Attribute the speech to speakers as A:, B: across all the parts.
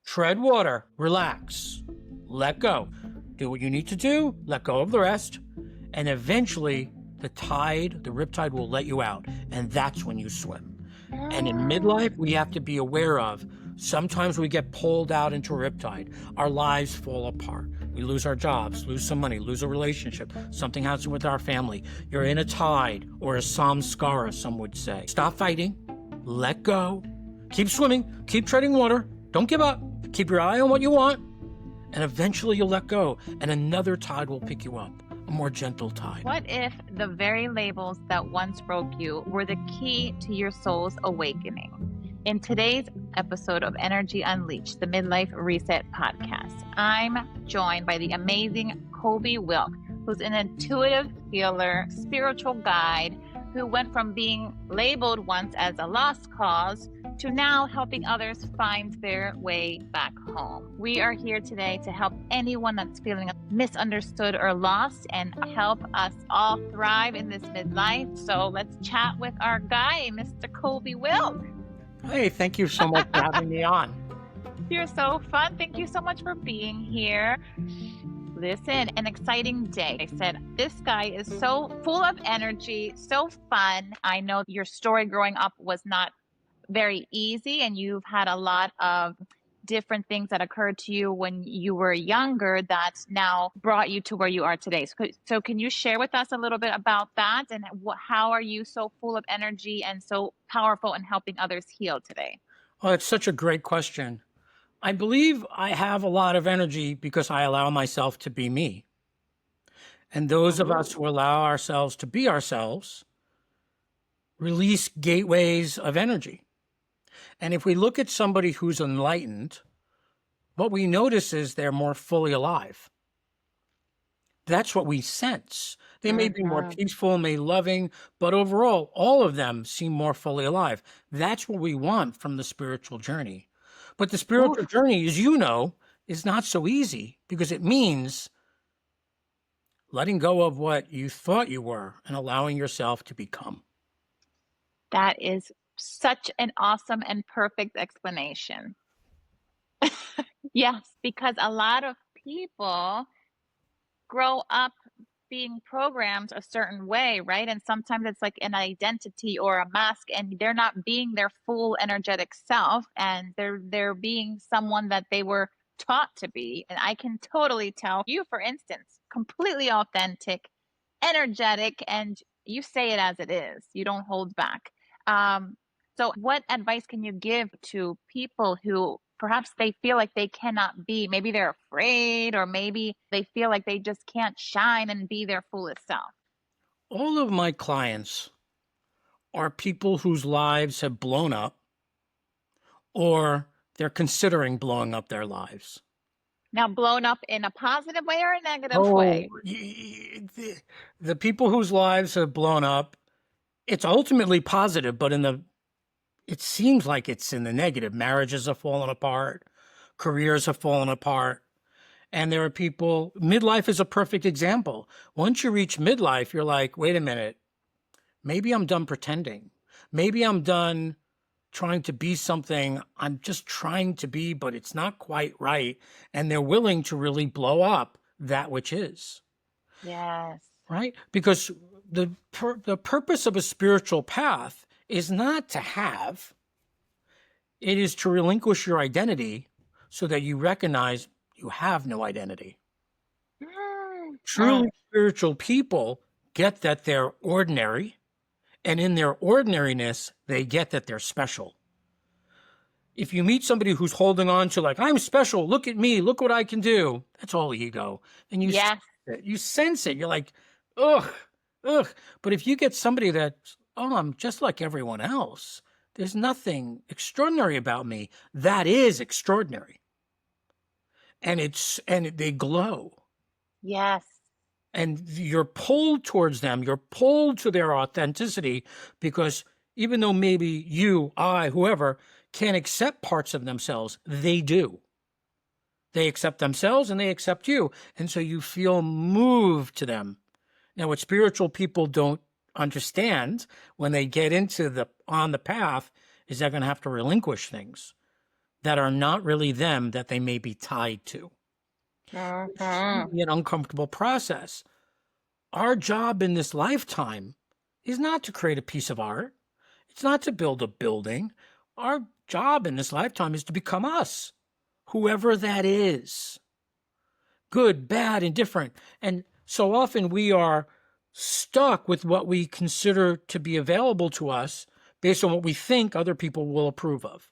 A: tread water, relax, let go. Do what you need to do, let go of the rest, and eventually the tide, the riptide will let you out, and that's when you swim. And in midlife, we have to be aware of, sometimes we get pulled out into a riptide. Our lives fall apart. We lose our jobs, lose some money, lose a relationship. Something happens with our family. You're in a tide, or a samskara, some would say. Stop fighting, let go, keep swimming, keep treading water, don't give up, keep your eye on what you want, and eventually you'll let go, and another tide will pick you up, a more gentle tide.
B: What if the very labels that once broke you were the key to your soul's awakening? In today's episode of Energy Unleashed, the Midlife Reset podcast, I'm joined by the amazing Colby Wilk, who's an intuitive healer, spiritual guide, who went from being labeled once as a lost cause to now helping others find their way back home. We are here today to help anyone that's feeling misunderstood or lost and help us all thrive in this midlife. So let's chat with our guy, Mr. Colby Wilk.
A: Hey, thank you so much for having me on.
B: You're so fun. Thank you so much for being here. Listen, an exciting day. I said, this guy is so full of energy, so fun. I know your story growing up was not very easy, and you've had a lot of different things that occurred to you when you were younger that now brought you to where you are today. So can you share with us a little bit about that, and how are you so full of energy and so powerful in helping others heal today?
A: Oh, it's such a great question. I believe I have a lot of energy because I allow myself to be me. And those of us who allow ourselves to be ourselves release gateways of energy. And if we look at somebody who's enlightened, what we notice is they're more fully alive. That's what we sense. They may be more peaceful, may loving, but overall, all of them seem more fully alive. That's what we want from the spiritual journey. But the spiritual journey, as you know, is not so easy because it means letting go of what you thought you were and allowing yourself to become.
B: That is such an awesome and perfect explanation. Yes, because a lot of people grow up being programmed a certain way, right? And sometimes it's like an identity or a mask, and they're not being their full energetic self, and they're being someone that they were taught to be. And I can totally tell you, for instance, completely authentic, energetic, and you say it as it is. You don't hold back. So what advice can you give to people who perhaps they feel like they cannot be, maybe they're afraid, or maybe they feel like they just can't shine and be their fullest self?
A: All of my clients are people whose lives have blown up or they're considering blowing up their lives.
B: Now, blown up in a positive way or a negative way?
A: The people whose lives have blown up, it's ultimately positive, but it seems like it's in the negative. Marriages have fallen apart, careers have fallen apart. And there are people, midlife is a perfect example. Once you reach midlife, you're like, wait a minute, maybe I'm done pretending. Maybe I'm done trying to be something I'm just trying to be, but it's not quite right. And they're willing to really blow up that which is.
B: Yes.
A: Right? Because the purpose of a spiritual path is not to have, it is to relinquish your identity so that you recognize you have no identity. Truly spiritual people get that they're ordinary, and in their ordinariness, they get that they're special. If you meet somebody who's holding on to like, I'm special, look at me, look what I can do, that's all ego. And you sense it. You're like, ugh. But if you get somebody that's, I'm just like everyone else, there's nothing extraordinary about me, that is extraordinary. And they glow.
B: Yes.
A: And you're pulled towards them. You're pulled to their authenticity because even though maybe you, I, whoever can't accept parts of themselves, they do. They accept themselves and they accept you. And so you feel moved to them. Now, what spiritual people don't understand when they get into on the path is they're going to have to relinquish things. that are not really them that they may be tied to. It's
C: Uh-huh.
A: an uncomfortable process. Our job in this lifetime is not to create a piece of art. It's not to build a building. Our job in this lifetime is to become us, whoever that is, good, bad, indifferent. And so often we are stuck with what we consider to be available to us based on what we think other people will approve of.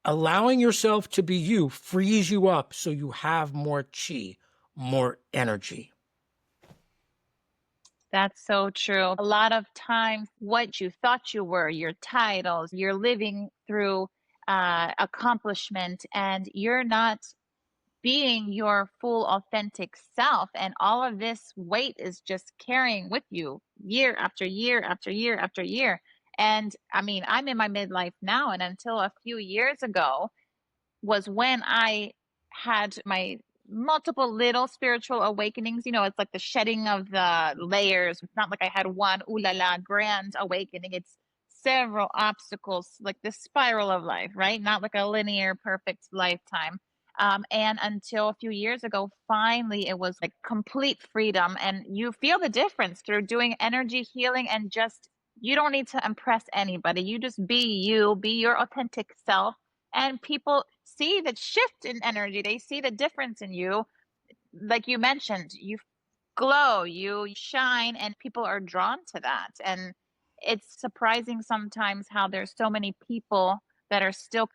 A: Allowing yourself to be you frees you up so you have more chi, more energy.
B: That's so true. A lot of times, what you thought you were, your titles, you're living through accomplishment, and you're not being your full authentic self. And all of this weight is just carrying with you year after year after year after year. And I mean, I'm in my midlife now, and until a few years ago, was when I had my multiple little spiritual awakenings. You know, it's like the shedding of the layers. It's not like I had one ooh la la grand awakening. It's several obstacles, like the spiral of life, right? Not like a linear, perfect lifetime. And until a few years ago, finally, it was like complete freedom. And you feel the difference through doing energy healing and just, you don't need to impress anybody. You just be you, be your authentic self, and people see the shift in energy. They see the difference in you. Like you mentioned, you glow, you shine, and people are drawn to that. And it's surprising sometimes how there's so many people that are still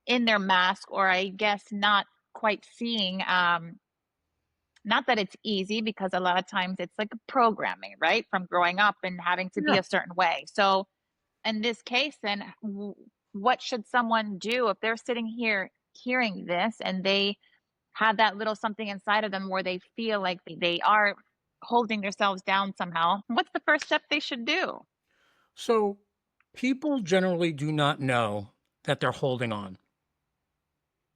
B: in their mask, or I guess not quite seeing, not that it's easy, because a lot of times it's like programming, right, from growing up and having to be
A: Yeah.
B: a certain way. So in this case, then what should someone do if they're sitting here hearing this and they have that little something inside of them where they feel like they are holding themselves down somehow? What's the first step they should do?
A: So people generally do not know that they're holding on.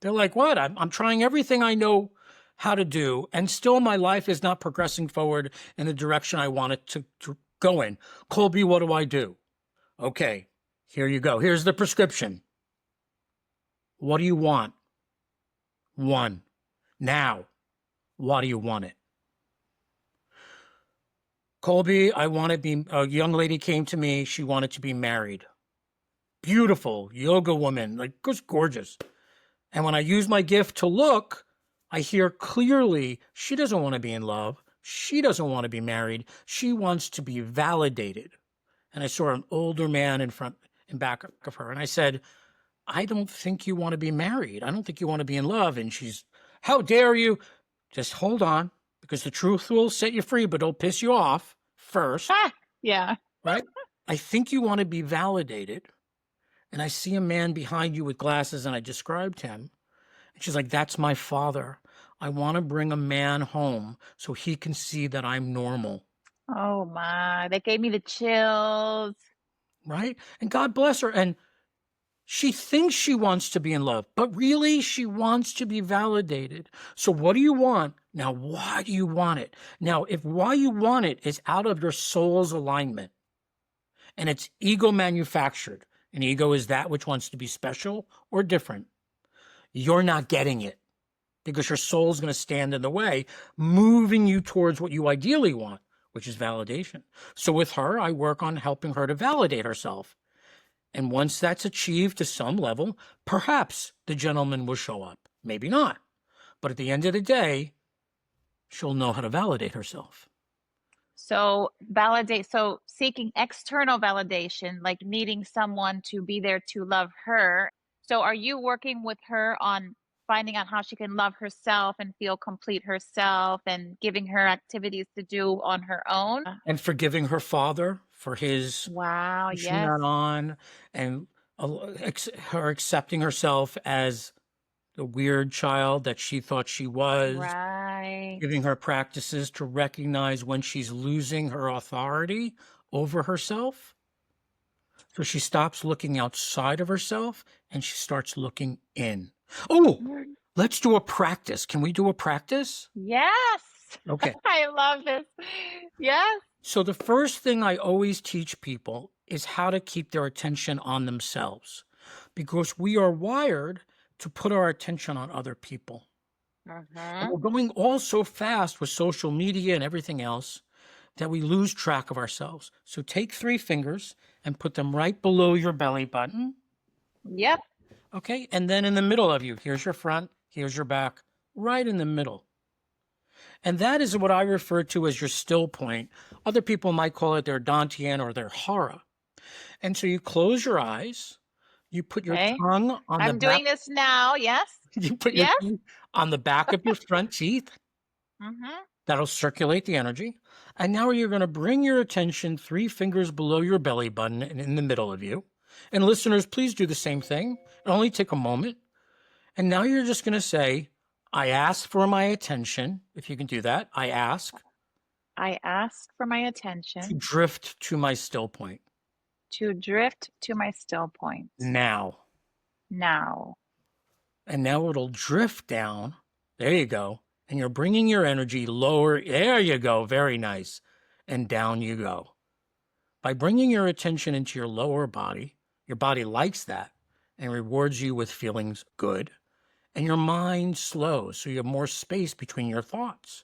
A: They're like, what? I'm trying everything I know how to do, and still my life is not progressing forward in the direction I want it to go in. Colby, what do I do? Okay, here you go. Here's the prescription. What do you want? One. Now, what do you want it? Colby, I want to be, a young lady came to me. She wanted to be married. Beautiful yoga woman, like just gorgeous. And when I use my gift to look, I hear clearly she doesn't want to be in love. She doesn't want to be married. She wants to be validated. And I saw an older man in back of her. And I said, I don't think you want to be married. I don't think you want to be in love. And she's, how dare you? Just hold on, because the truth will set you free, but it'll piss you off first,
B: Ah, yeah.
A: right? I think you want to be validated. And I see a man behind you with glasses, and I described him. And she's like, that's my father. I want to bring a man home so he can see that I'm normal,
B: Oh my, that gave me the chills.
A: right? And God bless her. And she thinks she wants to be in love, but really she wants to be validated. So what do you want? Now, why do you want it? Now, if why you want it is out of your soul's alignment and it's ego manufactured, and ego is that which wants to be special or different, you're not getting it, because your soul's going to stand in the way, moving you towards what you ideally want, which is validation. So with her, I work on helping her to validate herself. And once that's achieved to some level, perhaps the gentleman will show up. Maybe not. But at the end of the day, she'll know how to validate herself.
B: So seeking external validation, like needing someone to be there to love her. So are you working with her on finding out how she can love herself and feel complete herself, and giving her activities to do on her own?
A: And forgiving her father for his
B: Wow,
A: pushing
B: yes.
A: that on, and her accepting herself as the weird child that she thought she was,
B: Right.
A: giving her practices to recognize when she's losing her authority over herself. So she stops looking outside of herself and she starts looking in. Oh, let's do a practice. Can we do a practice?
B: Yes.
A: Okay.
B: I love this. Yes.
A: So the first thing I always teach people is how to keep their attention on themselves. because we are wired to put our attention on other people. And
B: Mm-hmm.
A: we're going all so fast with social media and everything else that we lose track of ourselves. So take 3 fingers and put them right below your belly button.
B: Yep.
A: Okay. And then in the middle of you, here's your front, here's your back, right in the middle. And that is what I refer to as your still point. Other people might call it their Dantian or their Hara. And so you close your eyes, you put your
B: Okay.
A: tongue on the
B: I'm
A: back,
B: doing this now. Yes.
A: you put your
B: Yes.
A: tongue on the back of your front teeth.
B: Mm-hmm.
A: That'll circulate the energy. And now you're going to bring your attention 3 fingers below your belly button and in the middle of you. And listeners, please do the same thing. It'll only take a moment. And now you're just going to say, I ask for my attention. If you can do that, I ask
B: I ask for my
A: to
B: attention
A: drift to my still point
B: to drift to my still point
A: now.
B: now.
A: And now it'll drift down. There you go. And you're bringing your energy lower. There you go. Very nice. And down you go. By bringing your attention into your lower body, your body likes that and rewards you with feelings good. And your mind slows, so you have more space between your thoughts.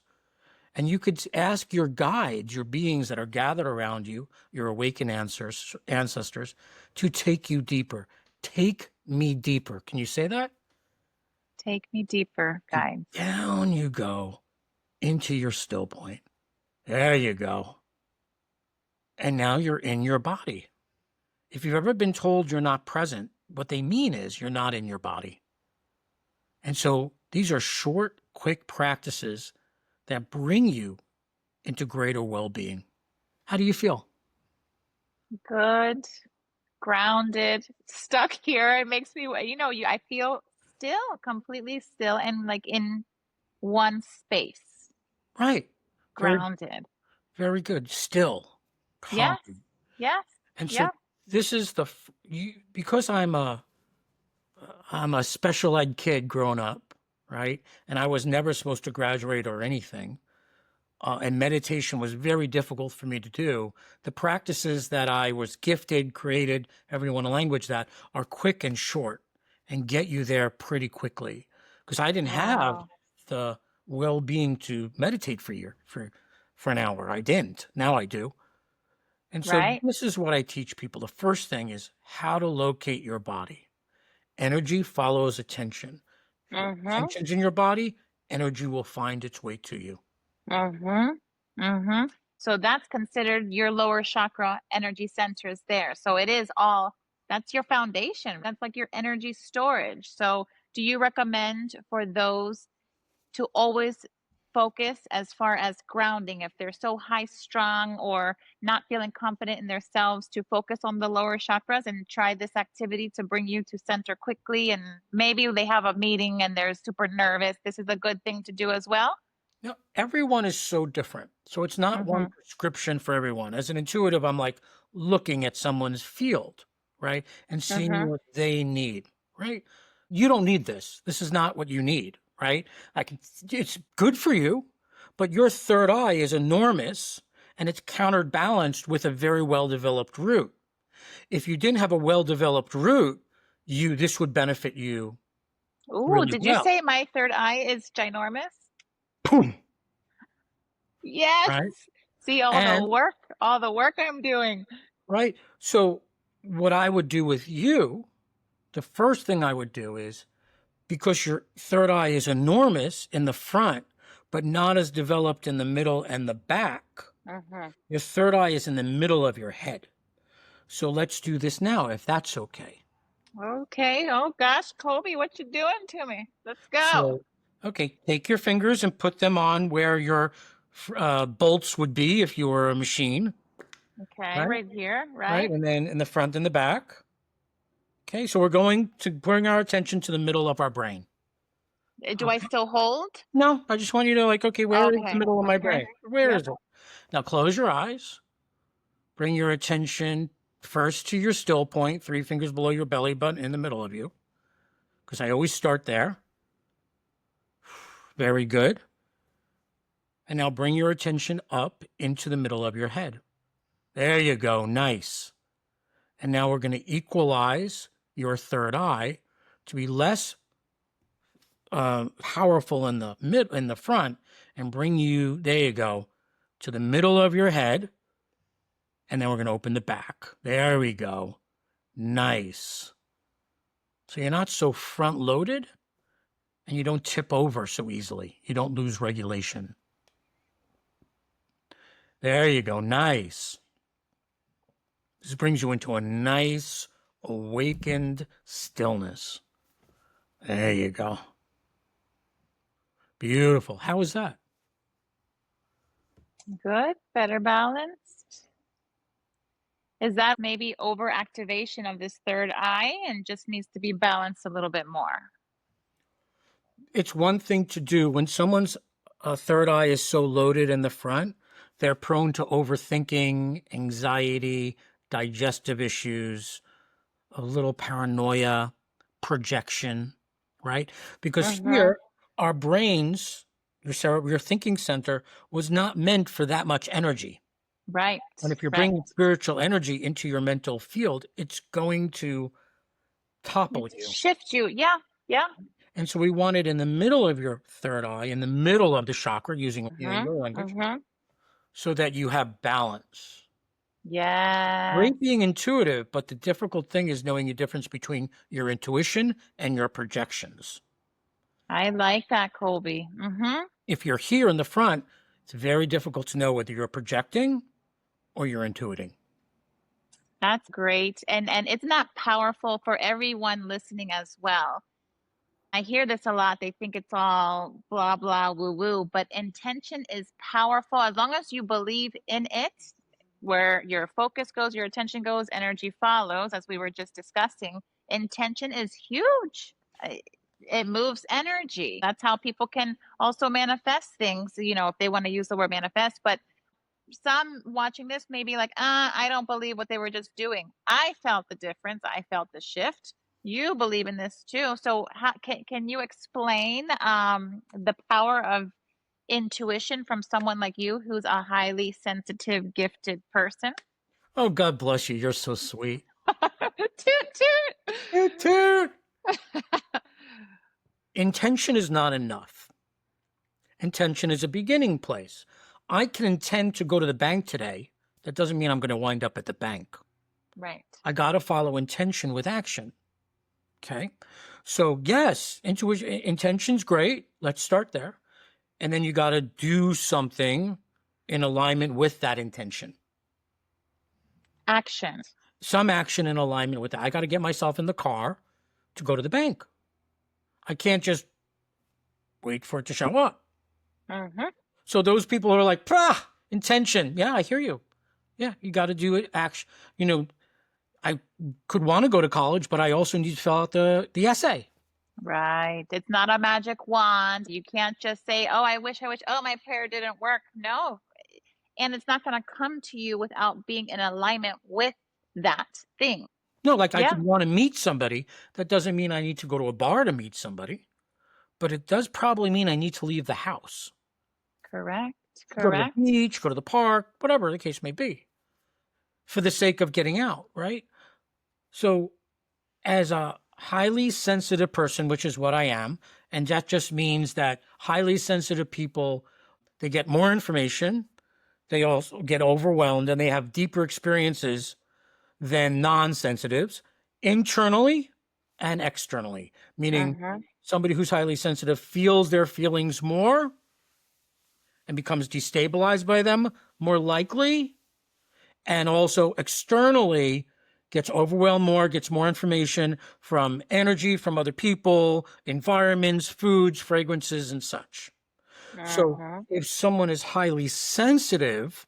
A: And you could ask your guides, your beings that are gathered around you, your awakened ancestors, to take you deeper. Take me deeper. Can you say that?
B: Take me deeper,
A: And
B: guides.
A: down you go into your still point. There you go. And now you're in your body. If you've ever been told you're not present, what they mean is you're not in your body. And so these are short, quick practices that bring you into greater well-being. How do you feel?
B: Good, grounded, stuck here. It makes me, I feel still, completely still, and like in one space,
A: Right. Very,
B: grounded.
A: very good. Still, calm.
B: Yes, yes,
A: And so
B: yep.
A: this is because I'm a special ed kid growing up, right? And I was never supposed to graduate or anything. And meditation was very difficult for me to do. The practices that I was gifted, created, everyone a language that are quick and short and get you there pretty quickly. Because I didn't have
B: Wow.
A: the well-being to meditate for an hour. I didn't. Now I do. And so
B: Right?
A: this is what I teach people. The first thing is how to locate your body. Energy follows attention. If your
B: Mm-hmm.
A: attention's in your body, energy will find its way to you.
B: Mm-hmm. Mm-hmm. So that's considered your lower chakra energy centers there. So it is all, that's your foundation. That's like your energy storage. So do you recommend for those to always focus as far as grounding if they're so high strung or not feeling confident in themselves, to focus on the lower chakras and try this activity to bring you to center quickly? And maybe they have a meeting and they're super nervous. This is a good thing to do as well.
A: Now, everyone is so different. So it's not one
B: Mm-hmm.
A: prescription for everyone. As an intuitive, I'm like looking at someone's field, right? And seeing
B: Mm-hmm.
A: what they need, right? You don't need this. This is not what you need, right? It's good for you, but your third eye is enormous and it's counterbalanced with a very well-developed root. If you didn't have a well-developed root, this would benefit you
B: Ooh,
A: really
B: did you
A: well.
B: say my third eye is ginormous?
A: Boom,
B: Yes.
A: right?
B: See
A: And
B: all the work I'm doing.
A: right. So what I would do with you, the first thing I would do is, because your third eye is enormous in the front, but not as developed in the middle and the back,
B: Mm-hmm.
A: your third eye is in the middle of your head. So let's do this now, if that's okay.
B: Okay. Oh gosh, Colby, what you doing to me? Let's go.
A: So, okay, take your fingers and put them on where your bolts would be if you were a machine,
B: Okay,
A: right?
B: right here,
A: Right.
B: right?
A: And then in the front and the back. Okay, so we're going to bring our attention to the middle of our brain.
B: Do I still hold?
A: No, I just want you to okay, where is the
B: Okay,
A: middle of my
B: okay.
A: brain? Where
B: Yep.
A: is it? Now close your eyes. Bring your attention first to your still point, 3 fingers below your belly button in the middle of you, because I always start there. Very good. And now bring your attention up into the middle of your head. There you go. Nice. And now we're going to equalize your third eye to be less powerful in the front and bring you, there you go, to the middle of your head. And then we're going to open the back. There we go. Nice. So you're not so front loaded and you don't tip over so easily. You don't lose regulation. There you go. Nice. This brings you into a nice awakened stillness. There you go. Beautiful. How was that?
B: Good, better balanced. Is that maybe overactivation of this third eye and just needs to be balanced a little bit more?
A: It's one thing to do when someone's third eye is so loaded in the front, they're prone to overthinking, anxiety, digestive issues, a little paranoia, projection, right? Because
B: Mm-hmm.
A: here, our brains, your thinking center, was not meant for that much energy.
B: Right,
A: And if you're
B: right.
A: bringing spiritual energy into your mental field, it's going to topple
B: It
A: you.
B: shifts you. Yeah, yeah.
A: And so we want it in the middle of your third eye, in the middle of the chakra, using
B: Mm-hmm.
A: your language,
B: Mm-hmm.
A: so that you have balance.
B: Yes.
A: Great being intuitive, but the difficult thing is knowing the difference between your intuition and your projections.
B: I like that, Colby. Mm-hmm.
A: If you're here in the front, it's very difficult to know whether you're projecting or you're intuiting.
B: That's great. And it's not powerful for everyone listening as well. I hear this a lot. They think it's all blah, blah, woo, woo, but intention is powerful as long as you believe in it. Where your focus goes, your attention goes, energy follows, as we were just discussing. Intention is huge. It moves energy. That's how people can also manifest things, if they want to use the word manifest. But some watching this may be like, I don't believe what they were just doing. I felt the difference. I felt the shift. You believe in this too. So can you explain the power of intuition from someone like you who's a highly sensitive, gifted person?
A: Oh, God bless you. You're so sweet.
B: Toot toot.
A: Toot toot. Intention is not enough. Intention is a beginning place. I can intend to go to the bank today. That doesn't mean I'm going to wind up at the bank.
B: Right.
A: I got to follow intention with action. Okay. So, yes, intuition, intention's great. Let's start there. And then you got to do something in alignment with that intention.
B: Action.
A: Some action in alignment with that. I got to get myself in the car to go to the bank. I can't just wait for it to show up.
B: Mm-hmm.
A: So those people are like, "Prah, intention." Yeah, I hear you. Yeah, you got to do it. Action. I could want to go to college, but I also need to fill out the essay.
B: Right. It's not a magic wand. You can't just say, oh, I wish, oh, my prayer didn't work. No. And it's not going to come to you without being in alignment with that thing.
A: No, like I
B: Yeah.
A: could want to meet somebody. That doesn't mean I need to go to a bar to meet somebody, but it does probably mean I need to leave the house,
B: Correct.
A: go to the
B: Correct.
A: beach, go to the park, whatever the case may be, for the sake of getting out, right? So, as a highly sensitive person, which is what I am, and that just means that highly sensitive people, they get more information, they also get overwhelmed, and they have deeper experiences than non-sensitives, internally and externally, meaning
B: Mm-hmm.
A: somebody who's highly sensitive feels their feelings more and becomes destabilized by them more likely, and also externally gets overwhelmed more, gets more information from energy from other people, environments, foods, fragrances, and such. So
B: Mm-hmm.
A: if someone is highly sensitive,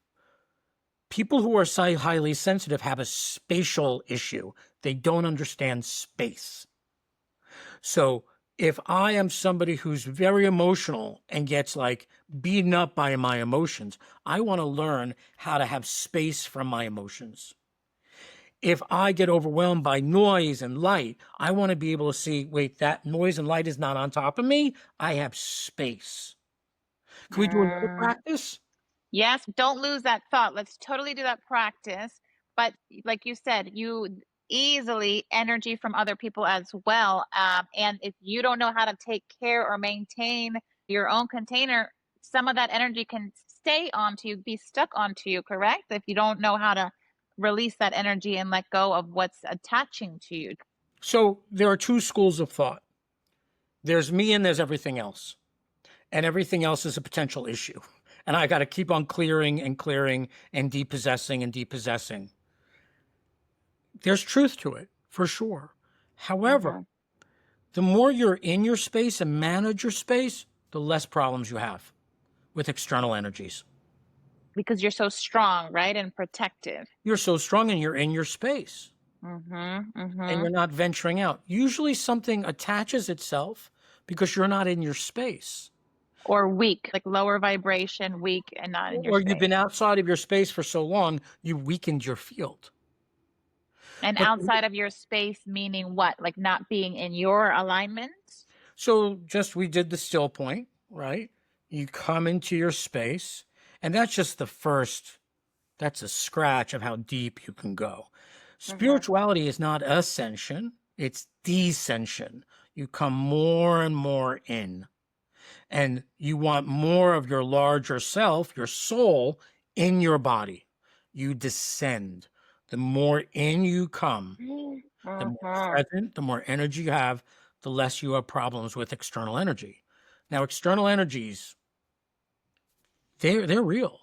A: people who are highly sensitive have a spatial issue. They don't understand space. So if I am somebody who's very emotional and gets like beaten up by my emotions, I want to learn how to have space from my emotions. If I get overwhelmed by noise and light, I want to be able to see, wait, that noise and light is not on top of me. I have space. Can we do another
B: Mm.
A: practice?
B: Yes. Don't lose that thought. Let's totally do that practice. But like you said, easily energy from other people as well. And if you don't know how to take care or maintain your own container, some of that energy can stay onto you, be stuck onto you, correct? If you don't know how to release that energy and let go of what's attaching to you.
A: So there are two schools of thought. There's me and there's everything else. And everything else is a potential issue. And I got to keep on clearing and clearing and depossessing and depossessing. There's truth to it, for sure. However,
B: Mhm.
A: the more you're in your space and manage your space, the less problems you have with external energies.
B: Because you're so strong, right? And protective.
A: You're so strong and you're in your space
B: Mm-hmm.
A: and you're
B: Mm-hmm.
A: not venturing out. Usually something attaches itself because you're not in your space.
B: Or weak, like lower vibration, weak, and not in your
A: Or you've
B: space.
A: been outside of your space for so long, you weakened your field.
B: And
A: But
B: outside of your space, meaning what? Like not being in your alignment?
A: so just we did the still point, right? You come into your space, and that's just the first, that's a scratch of how deep you can go.
B: Mm-hmm.
A: Spirituality is not ascension, it's descension. You come more and more in, and you want more of your larger self, your soul, in your body. You descend. The more in you come, the more
B: Mm-hmm.
A: present, the more energy you have, the less you have problems with external energy. Now, external energies, they're real.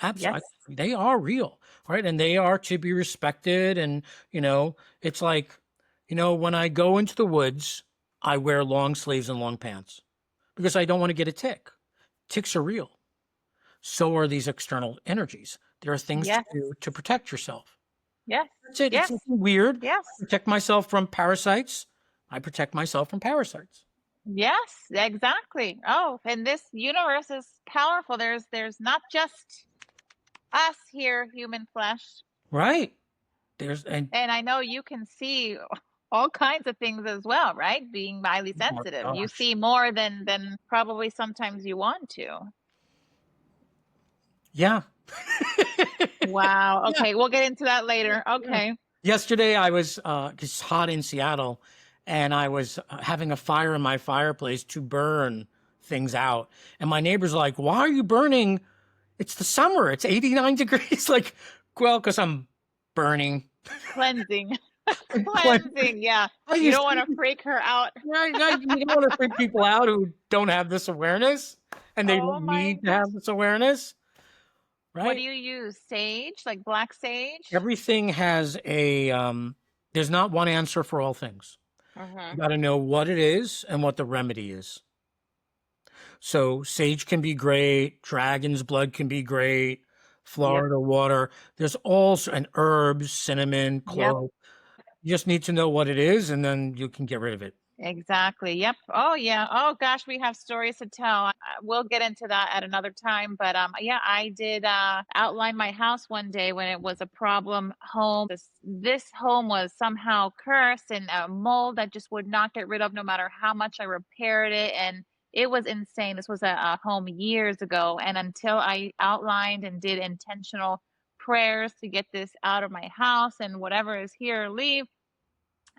A: Absolutely.
B: Yes.
A: They are real, right? And they are to be respected. And, it's like, when I go into the woods, I wear long sleeves and long pants because I don't want to get a tick. Ticks are real. So are these external energies. There are things to
B: Yes.
A: do to protect yourself.
B: Yes.
A: That's it. It's
B: Yes.
A: nothing weird. I
B: Yes.
A: protect myself from parasites. I protect myself from parasites.
B: Yes, exactly. Oh, and this universe is powerful. There's not just us here, human flesh.
A: Right. And
B: And I know you can see all kinds of things as well, right? Being highly
A: oh my
B: sensitive. You
A: gosh.
B: see more than probably sometimes you want to.
A: Yeah.
B: Wow.
A: Yeah.
B: Okay, we'll get into that later.
A: Yeah.
B: Okay.
A: Yesterday I was it's hot in Seattle and I was having a fire in my fireplace to burn things out. And my neighbor's like, "Why are you burning? It's the summer. It's 89 degrees." Like, well, cuz I'm burning.
B: Cleansing.
A: Like,
B: Cleansing. Yeah.
A: are
B: You
A: you
B: don't want to
A: serious?
B: freak her out.
A: Right, right. You don't want to freak people out who don't have this awareness and they
B: Oh
A: don't
B: my
A: need to
B: gosh.
A: have this awareness,
B: What do
A: right?
B: you use? Sage? Like black sage?
A: Everything has there's not one answer for all things. You
B: Mm-hmm.
A: got to know what it is and what the remedy is. So sage can be great, dragon's blood can be great,
B: Yep.
A: Florida water. There's also and herbs, cinnamon,
B: Yep.
A: clove. You just need to know what it is and then you can get rid of it.
B: Exactly. Yep. Oh yeah. Oh gosh, we have stories to tell. We'll get into that at another time. But yeah, I did outline my house one day when it was a problem home. This home was somehow cursed and a mold that just would not get rid of no matter how much I repaired it. And it was insane. This was a home years ago. And until I outlined and did intentional prayers to get this out of my house and whatever is here, leave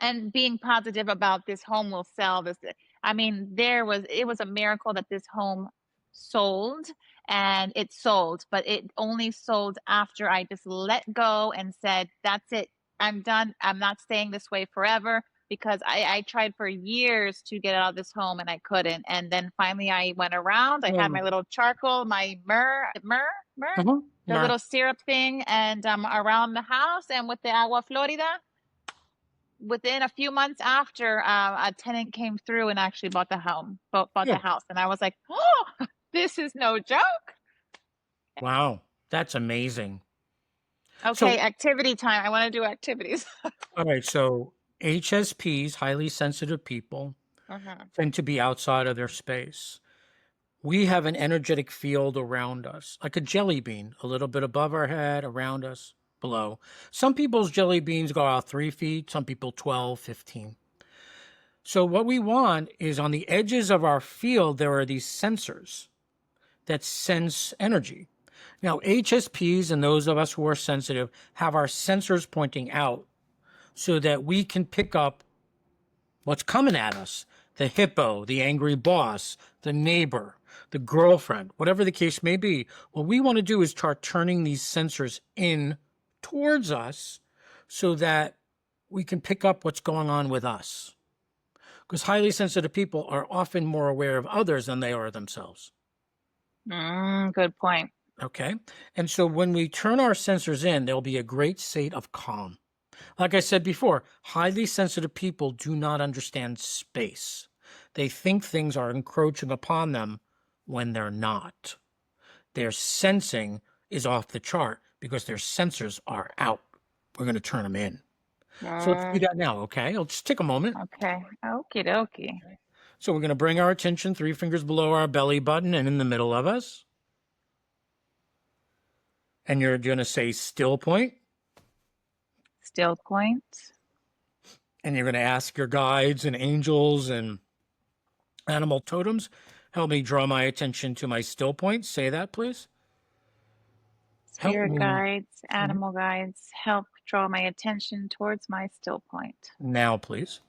B: and being positive about this home will sell this. I mean, it was a miracle that this home sold, and it sold, but it only sold after I just let go and said, that's it, I'm done, I'm not staying this way forever, because I tried for years to get out of this home and I couldn't. And then finally I went around, I had my
A: Um,
B: little charcoal, my myrrh, the
A: Mer.
B: little syrup thing, and around the house, and with the agua florida, within a few months after, a tenant came through and actually bought the
A: Good.
B: house, and I was like, oh, this is no joke.
A: Wow. That's amazing.
B: Okay,
A: So,
B: activity time. I want to do activities.
A: all right. So, HSPs, highly sensitive people,
B: Mhm.
A: tend to be outside of their space. We have an energetic field around us, like a jelly bean, a little bit above our head, around us, below. Some people's jelly beans go out 3 feet, some people 12, 15. So, what we want is on the edges of our field, there are these sensors that sense energy. Now, HSPs and those of us who are sensitive have our sensors pointing out. so that we can pick up what's coming at us. The hippo, the angry boss, the neighbor, the girlfriend, whatever the case may be. What we want to do is start turning these sensors in towards us so that we can pick up what's going on with us. Because highly sensitive people are often more aware of others than they are themselves.
B: Good point.
A: Okay. And so when we turn our sensors in, there'll be a great state of calm. Like I said before, highly sensitive people do not understand space. They think things are encroaching upon them when they're not. Their sensing is off the chart because their sensors are out. We're going to turn them in. So let's do that now, okay? It'll just take a moment.
B: Okay. Okie dokie.
A: So we're going to bring our attention 3 fingers below our belly button and in the middle of us. And you're going to say still point.
B: Still point.
A: And you're going to ask your guides and angels and animal totems, help me draw my attention to my still point. Say that, please. Help
B: Spirit
A: me.
B: guides, animal guides, help draw my attention towards my still point.
A: Now, please.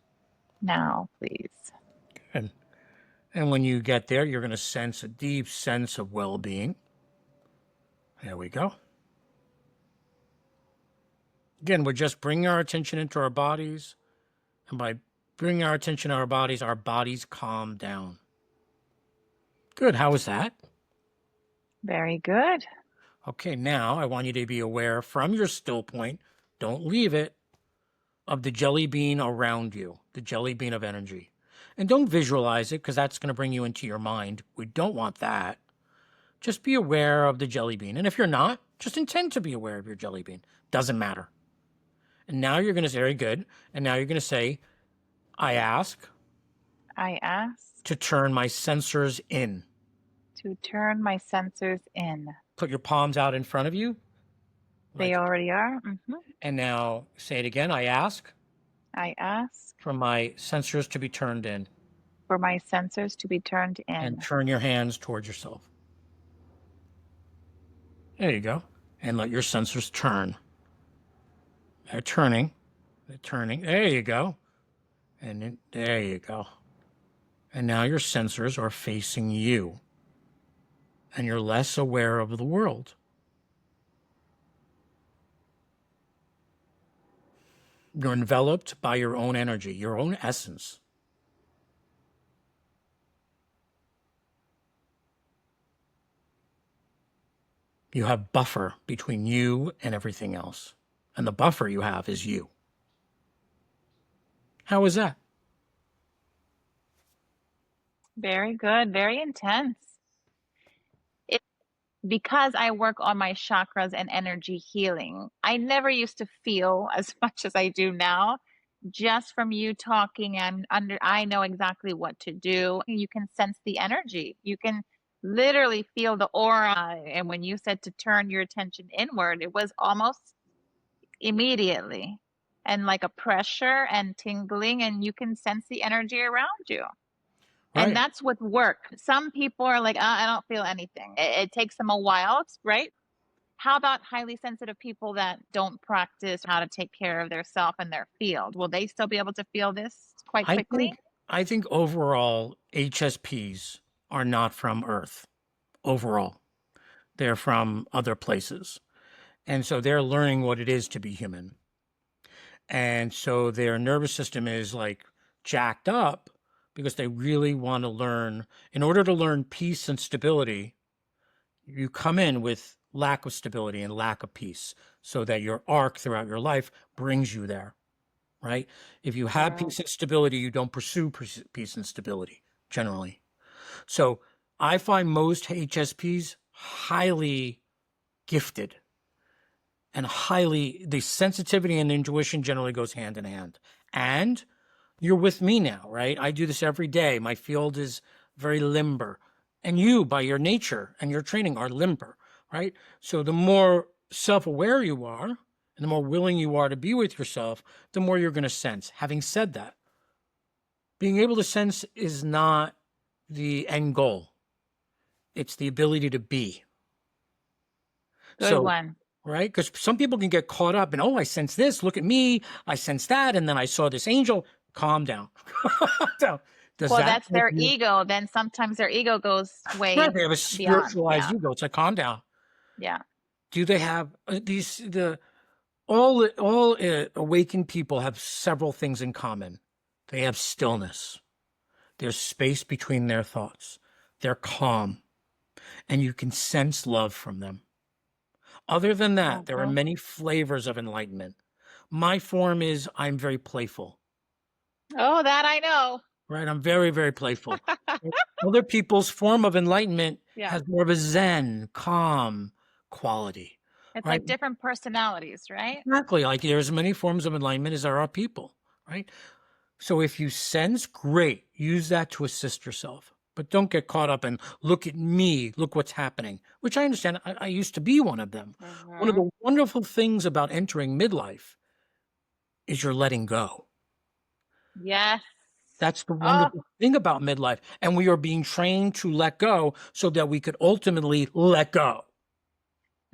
B: Now, please.
A: Good. And when you get there, you're going to sense a deep sense of well-being. There we go. Again, we're just bringing our attention into our bodies. And by bringing our attention to our bodies calm down. Good. How was that?
B: Very good.
A: Okay, now I want you to be aware from your still point, don't leave it, of the jelly bean around you, the jelly bean of energy. And don't visualize it because that's going to bring you into your mind. We don't want that. Just be aware of the jelly bean. And if you're not, just intend to be aware of your jelly bean. Doesn't matter. And now you're going to say, very good. And now you're going to say, I ask to turn my sensors in.
B: To turn my sensors in.
A: Put your palms out in front of you.
B: They already are.
A: And now say it again. I ask for my sensors to be turned in.
B: For my sensors to be turned in.
A: And turn your hands towards yourself. There you go. And let your sensors turn. They're turning. They're turning. There you go. And then, there you go. And now your sensors are facing you. And you're less aware of the world. You're enveloped by your own energy, your own essence. You have buffer between you and everything else. And the buffer you have is you. How is that?
B: Very good. Very intense. Because I work on my chakras and energy healing, I never used to feel as much as I do now. Just from you talking, I know exactly what to do. You can sense the energy. You can literally feel the aura. And when you said to turn your attention inward, it was almost immediately and like a pressure and tingling, and you can sense the energy around you.
A: Right.
B: And that's with work. Some people are like, I don't feel anything. It takes them a while, right? How about highly sensitive people that don't practice how to take care of their self and their field? Will they still be able to feel this quite quickly?
A: I think overall, HSPs are not from Earth. Overall, they're from other places. And so they're learning what it is to be human. And so their nervous system is like jacked up because they really want to learn. In order to learn peace and stability, you come in with lack of stability and lack of peace so that your arc throughout your life brings you there, right? If you have peace and stability, you don't pursue peace and stability generally. So I find most HSPs highly gifted and the sensitivity and intuition generally goes hand in hand. And you're with me now, right? I do this every day. My field is very limber. And you, by your nature and your training, are limber, right? So the more self-aware you are, and the more willing you are to be with yourself, the more you're going to sense. Having said that, being able to sense is not the end goal. It's the ability to be.
B: Good one.
A: right? Because some people can get caught up in, oh, I sense this, look at me, I sense that, and then I saw this angel. Calm down. Calm down. Does
B: Well,
A: that
B: that's
A: make
B: their
A: you
B: ego. Then sometimes their ego goes
A: right?
B: way
A: They have a
B: beyond.
A: spiritualized
B: Yeah.
A: ego. It's like, calm down.
B: Yeah.
A: Do they have all awakened people have several things in common. They have stillness. There's space between their thoughts. They're calm, and you can sense love from them. Other than that, there are
B: Mhm.
A: many flavors of enlightenment. My form is I'm very playful,
B: Oh, that I know.
A: right? I'm very, very playful. Other people's form of enlightenment
B: Yeah.
A: has more of a zen, calm quality,
B: It's
A: right?
B: like different personalities, right?
A: Exactly. Like there's as many forms of enlightenment as there are people, right? So if you sense, great, use that to assist yourself. But don't get caught up in, look at me, look what's happening, which I understand. I used to be one of them. One of
B: Mhm.
A: the wonderful things about entering midlife is you're letting go.
B: Yes.
A: That's the
B: Oh,
A: wonderful thing about midlife. And we are being trained to let go so that we could ultimately let go.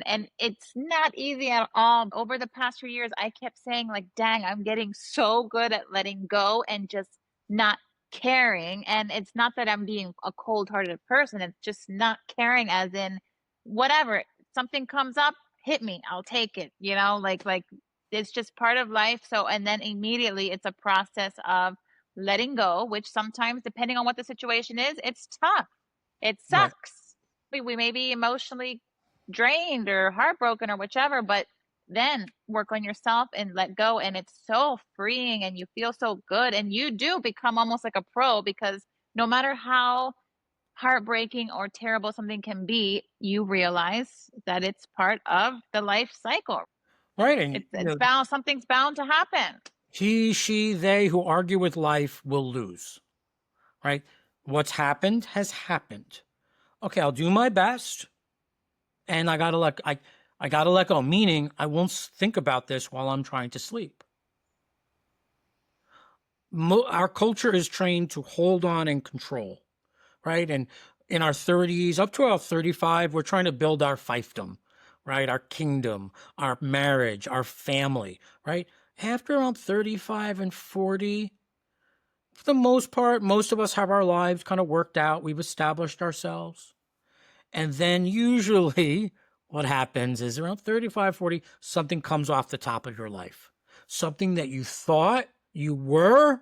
B: and it's not easy at all. Over the past few years, I kept saying, like, dang, I'm getting so good at letting go and just not caring. And it's not that I'm being a cold hearted person, it's just not caring, as in, whatever, something comes up, hit me, I'll take it, like it's just part of life. So, and then immediately it's a process of letting go, which sometimes, depending on what the situation is, it's tough. It
A: Right.
B: sucks. We may be emotionally drained or heartbroken or whichever, but then work on yourself and let go. And it's so freeing and you feel so good. And you do become almost like a pro, because no matter how heartbreaking or terrible something can be, you realize that it's part of the life cycle.
A: Right. And,
B: It's bound, something's bound to happen.
A: he, she, they who argue with life will lose, right? What's happened has happened. Okay, I'll do my best. And I gotta let go. Meaning, I won't think about this while I'm trying to sleep. Our culture is trained to hold on and control, right? And in our 30s, up to our 35, we're trying to build our fiefdom, right? Our kingdom, our marriage, our family, right? After around 35 and 40, for the most part, most of us have our lives kind of worked out. We've established ourselves. And then usually what happens is around 35, 40, something comes off the top of your life. Something that you thought you were,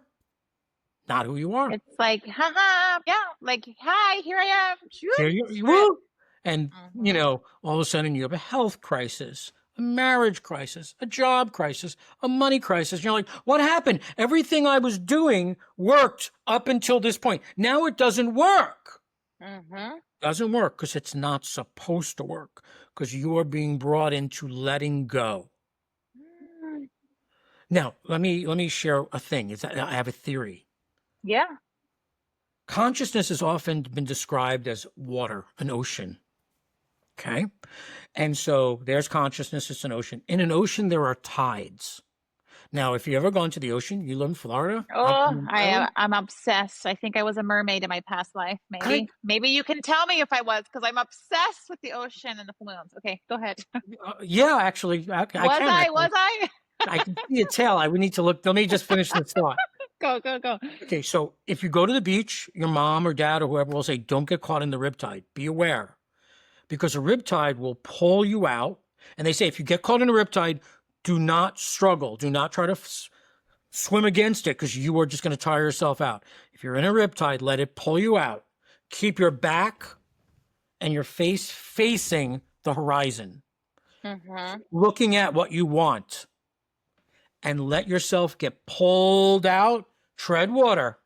A: not who you are.
B: It's like, haha, yeah, like, hi, here I am.
A: Here
B: Shoot,
A: you
B: straight.
A: woo. And,
B: Mhm.
A: all of a sudden you have a health crisis, a marriage crisis, a job crisis, a money crisis. You're like, what happened? Everything I was doing worked up until this point. Now it doesn't work.
B: Mhm.
A: Doesn't work because it's not supposed to work because you are being brought into letting go.
B: Mm.
A: Now, let me share a thing. I have a theory.
B: Yeah.
A: Consciousness has often been described as water, an ocean. Okay. And so there's consciousness, it's an ocean. In an ocean, there are tides. Now, if you ever gone to the ocean, you live in Florida, I'm
B: Oh,
A: from Rhode Island,
B: I'm obsessed. I think I was a mermaid in my past life.
A: okay?
B: Maybe you can tell me if I was, because I'm obsessed with the ocean and the balloons. Okay, go ahead.
A: Yeah, actually, I
B: Was
A: can
B: I?
A: actually.
B: Was I?
A: I can see a tail. I would need to look. Let me just finish this thought.
B: Go, go, go.
A: Okay, so if you go to the beach, your mom or dad or whoever will say, don't get caught in the riptide. Be aware because a riptide will pull you out. And they say, if you get caught in a riptide, do not struggle. Do not try to swim against it because you are just going to tire yourself out. If you're in a riptide, let it pull you out. Keep your back and your face facing the horizon,
B: Mm-hmm.
A: looking at what you want, and let yourself get pulled out. Tread water.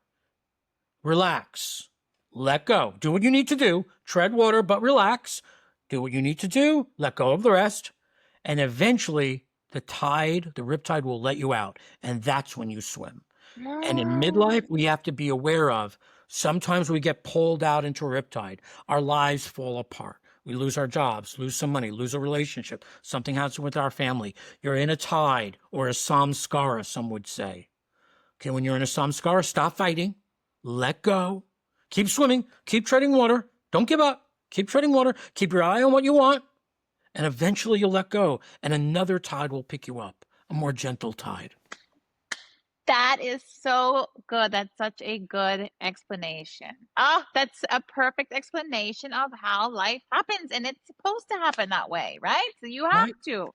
A: Relax. Let go. Do what you need to do. Tread water, but relax. Do what you need to do. Let go of the rest. And eventually, the tide, the riptide will let you out. And that's when you swim. And in midlife, we have to be aware of sometimes we get pulled out into a riptide. Our lives fall apart. We lose our jobs, lose some money, lose a relationship. Something happens with our family. You're in a tide or a samskara, some would say. Okay, when you're in a samskara, stop fighting, let go, keep swimming, keep treading water, don't give up, keep treading water, keep your eye on what you want, And eventually you'll let go, and another tide will pick you up, a more gentle tide.
B: That is so good. That's such a good explanation. Oh, that's a perfect explanation of how life happens. And it's supposed to happen that way, right? So you have
A: Right?
B: to.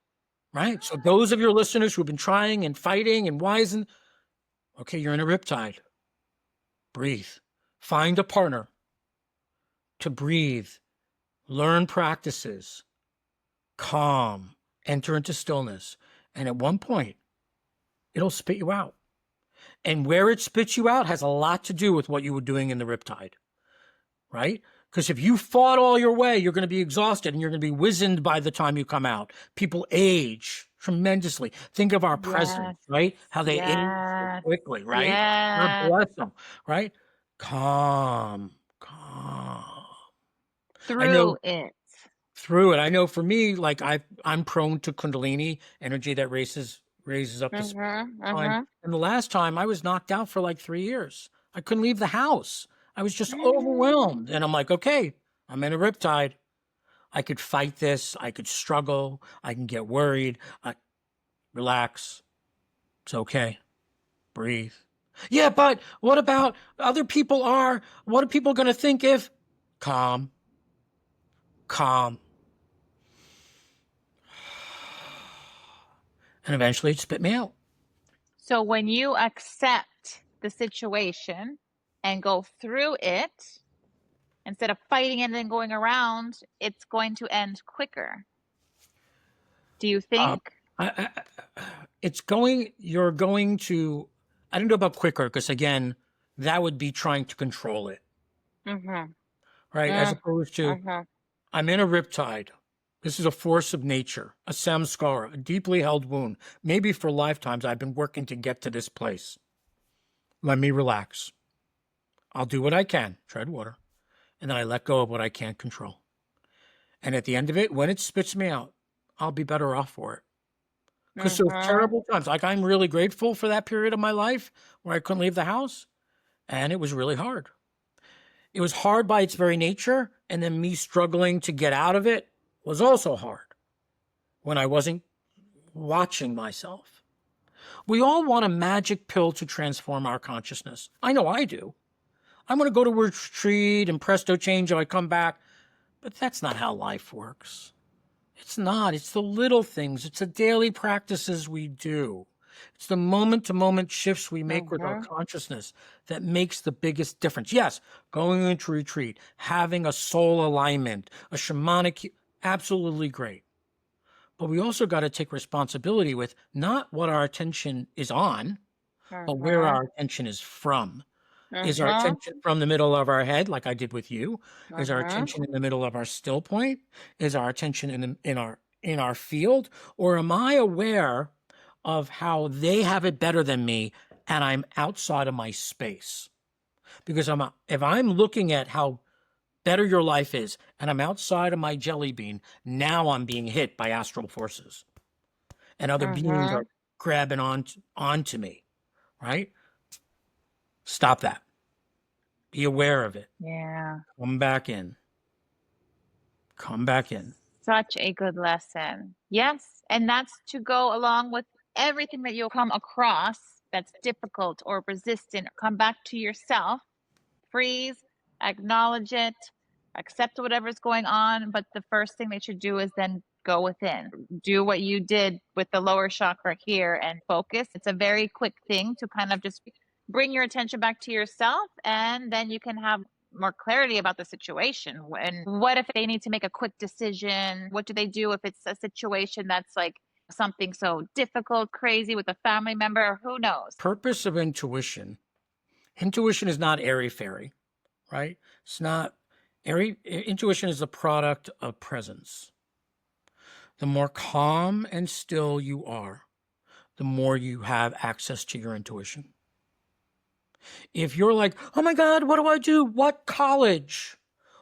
A: Right? So those of your listeners who've been trying and fighting and wising, okay, you're in a riptide. Breathe. Find a partner to breathe. Learn practices. Calm. Enter into stillness. And at one point, it'll spit you out. And where it spits you out has a lot to do with what you were doing in the riptide, right? Because if you fought all your way, you're going to be exhausted and you're going to be wizened by the time you come out. People age tremendously. Think of our
B: Yes.
A: presidents, right? How they age so
B: Yes.
A: quickly, right? God
B: Yes.
A: bless them, right? Calm, calm. I know
B: Through it.
A: through it. I know for me, like I'm prone to Kundalini energy that raises up to
B: Mm-hmm.
A: time.
B: Mm-hmm.
A: And the last time I was knocked out for like 3 years. I couldn't leave the house. I was just overwhelmed. And I'm like, okay, I'm in a riptide. I could fight this. I could struggle. I can get worried. Relax. It's okay. Breathe. Yeah, but what about other people what are people going to think if? Calm, calm. And eventually it spit me out.
B: So when you accept the situation and go through it, instead of fighting it and then going around, it's going to end quicker. Do you
A: Uh,
B: think?
A: I, you're going to, I don't know about quicker, because again, that would be trying to control it,
B: Mm-hmm.
A: right? As opposed to,
B: Mm-hmm.
A: I'm in a riptide. This is a force of nature, a samskara, a deeply held wound. Maybe for lifetimes I've been working to get to this place. Let me relax. I'll do what I can, tread water, and then I let go of what I can't control. And at the end of it, when it spits me out, I'll be better off for it. Because those
B: Mm-hmm.
A: terrible times, like I'm really grateful for that period of my life where I couldn't leave the house, and it was really hard. It was hard by its very nature, and then me struggling to get out of it was also hard when I wasn't watching myself. We all want a magic pill to transform our consciousness. I know I do. I want to go to a retreat and presto change and I come back, but that's not how life works. It's not. It's the little things. It's the daily practices we do. It's the moment to moment shifts we make with our
B: Mm-hmm.
A: consciousness that makes the biggest difference. Yes, going into retreat, having a soul alignment, a shamanic, absolutely great. But we also got to take responsibility with not what our attention is on, but where
B: Mm-hmm.
A: our attention is from. Is our
B: Mm-hmm.
A: attention from the middle of our head, like I did with you? Is our
B: Mm-hmm.
A: attention in the middle of our still point? Is our attention in our field? Or am I aware of how they have it better than me and I'm outside of my space? Because if I'm looking at how better your life is and I'm outside of my jelly bean, now I'm being hit by astral forces and other beings
B: Mm-hmm.
A: are grabbing onto me, right? Stop that. Be aware of it.
B: Yeah.
A: Come back in. Come back in.
B: Such a good lesson. Yes. And that's to go along with everything that you'll come across that's difficult or resistant. Come back to yourself, freeze, acknowledge it, accept whatever's going on. But the first thing they should do is then go within. Do what you did with the lower chakra here and focus. It's a very quick thing to kind of just bring your attention back to yourself, and then you can have more clarity about the situation. And what if they need to make a quick decision? What do they do if it's a situation that's like something so difficult, crazy with a family member? Who knows?
A: Purpose of intuition. Intuition is not airy fairy, right? It's not airy. Intuition is the product of presence. The more calm and still you are, the more you have access to your intuition. If you're like, oh my God, what do I do? What college?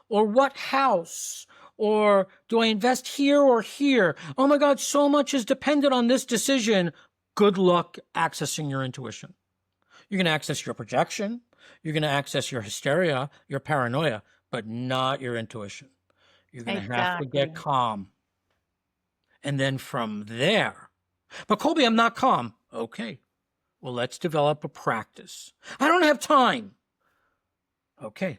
A: Or what house? Or do I invest here or here? Oh my God, so much is dependent on this decision. Good luck accessing your intuition. You're going to access your projection. You're going to access your hysteria, your paranoia, but not your intuition. You're going to have to get
B: Exactly.
A: calm. And then from there, but Colby, I'm not calm. Okay. Well, let's develop a practice. I don't have time. Okay.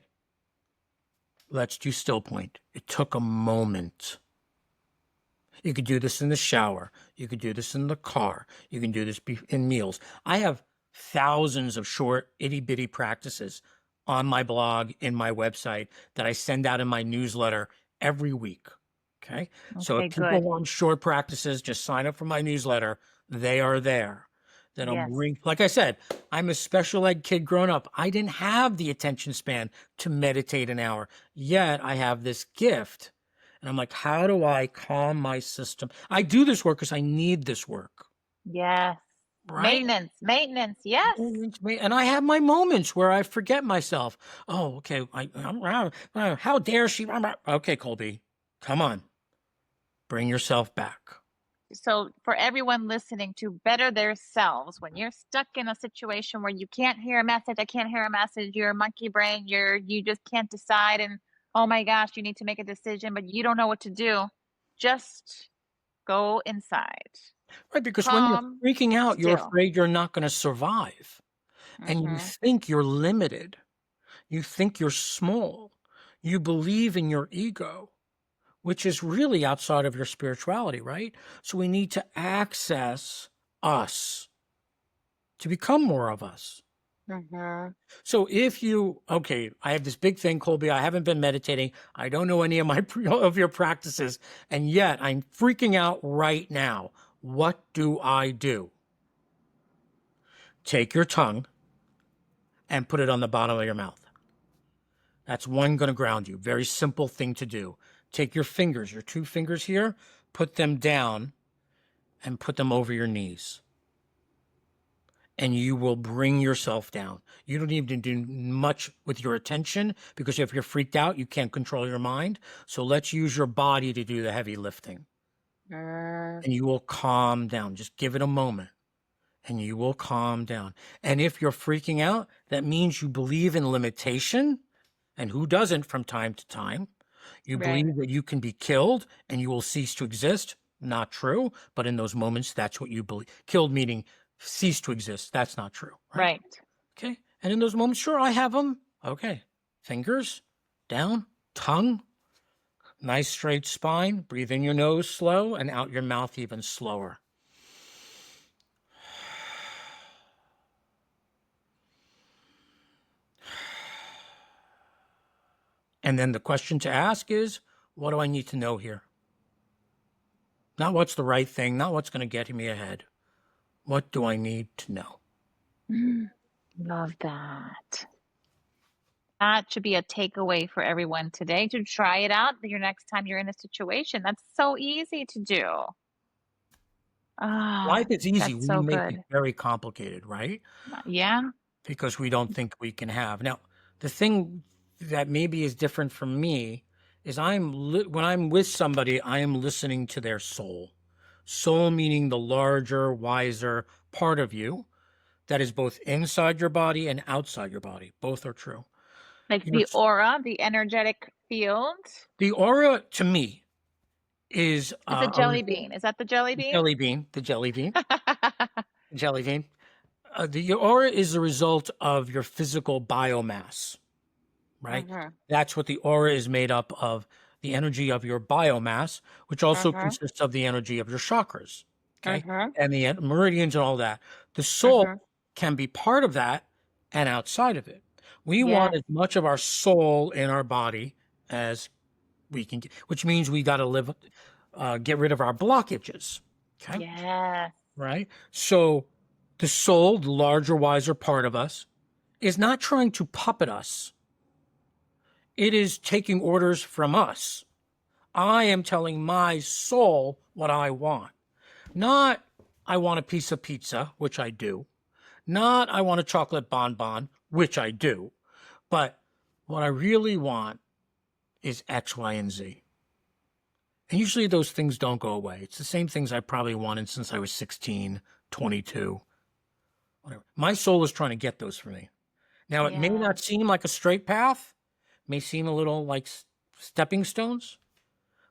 A: Let's do still point. It took a moment. You could do this in the shower. You could do this in the car. You can do this in meals. I have thousands of short, itty bitty practices on my blog, in my website that I send out in my newsletter every week. Okay. So
B: Okay,
A: if people
B: good.
A: want short practices, just sign up for my newsletter. They are there. Then I'll
B: Yes.
A: bring, like I said, I'm a special ed kid growing up. I didn't have the attention span to meditate an hour, yet I have this gift. And I'm like, how do I calm my system? I do this work because I need this work,
B: Yes.
A: right?
B: Maintenance, maintenance. Yes.
A: And I have my moments where I forget myself. Oh, okay. How dare she? Okay, Colby, come on, bring yourself back.
B: So for everyone listening, to better their selves, when you're stuck in a situation where you can't hear a message, I can't hear a message, you're a monkey brain, you just can't decide, and oh my gosh, you need to make a decision, but you don't know what to do. Just go inside.
A: Right, because when you're
B: Calm,
A: freaking out, you're
B: still.
A: afraid you're not going to survive. And you
B: Mm-hmm.
A: think you're limited. You think you're small. You believe in your ego, which is really outside of your spirituality, right? So we need to access us to become more of us.
B: Mm-hmm.
A: So if you, okay, I have this big thing, Colby, I haven't been meditating. I don't know any of of your practices, and yet I'm freaking out right now. What do I do? Take your tongue and put it on the bottom of your mouth. That's one going to ground you. Very simple thing to do. Take your fingers, your two fingers here, put them down and put them over your knees. And you will bring yourself down. You don't need to do much with your attention because if you're freaked out, you can't control your mind. So let's use your body to do the heavy lifting.
B: Mm,
A: And you will calm down. Just give it a moment and you will calm down. And if you're freaking out, that means you believe in limitation. And who doesn't from time to time? You
B: right,
A: believe that you can be killed and you will cease to exist. Not true. But in those moments, that's what you believe. Killed meaning cease to exist. That's not true, right?
B: right.
A: Okay. And in those moments, sure, I have them. Okay. Fingers down, tongue, nice straight spine. Breathe in your nose slow and out your mouth even slower. And then the question to ask is, what do I need to know here? Not what's the right thing, not what's going to get me ahead. What do I need to know?
B: Mm, love that. That should be a takeaway for everyone today, to try it out your next time you're in a situation. That's so easy to do. Ah,
A: Life is easy.
B: that's
A: We
B: so
A: make it
B: good.
A: very complicated, right?
B: Yeah.
A: Because we don't think we can have. Now, the thing that maybe is different from me is when I'm with somebody, I am listening to their soul. Soul meaning the larger, wiser part of you that is both inside your body and outside your body. Both are true.
B: Like
A: Your,
B: the aura, the energetic field.
A: the aura to me is
B: It's a
A: a
B: jelly
A: result,
B: bean. Is that the jelly bean?
A: the jelly bean, the jelly bean. The aura is the result of your physical biomass, right?
B: Mhm.
A: That's what the aura is made up of, the energy of your biomass, which also
B: Mhm.
A: consists of the energy of your chakras, okay?
B: Mhm.
A: And the meridians and all that. The soul
B: Mhm.
A: can be part of that and outside of it. We want
B: Yes.
A: as much of our soul in our body as we can, which means we got to get rid of our blockages, okay?
B: Yes.
A: Right? So the soul, the larger, wiser part of us, is not trying to puppet us. It is taking orders from us. I am telling my soul what I want. Not, I want a piece of pizza, which I do. Not, I want a chocolate bonbon, which I do. But what I really want is X, Y, and Z. And usually those things don't go away. It's the same things I probably wanted since I was 16, 22, whatever. My soul is trying to get those for me. Now, it may
B: Yeah.
A: not seem like a straight path, may seem a little like stepping stones,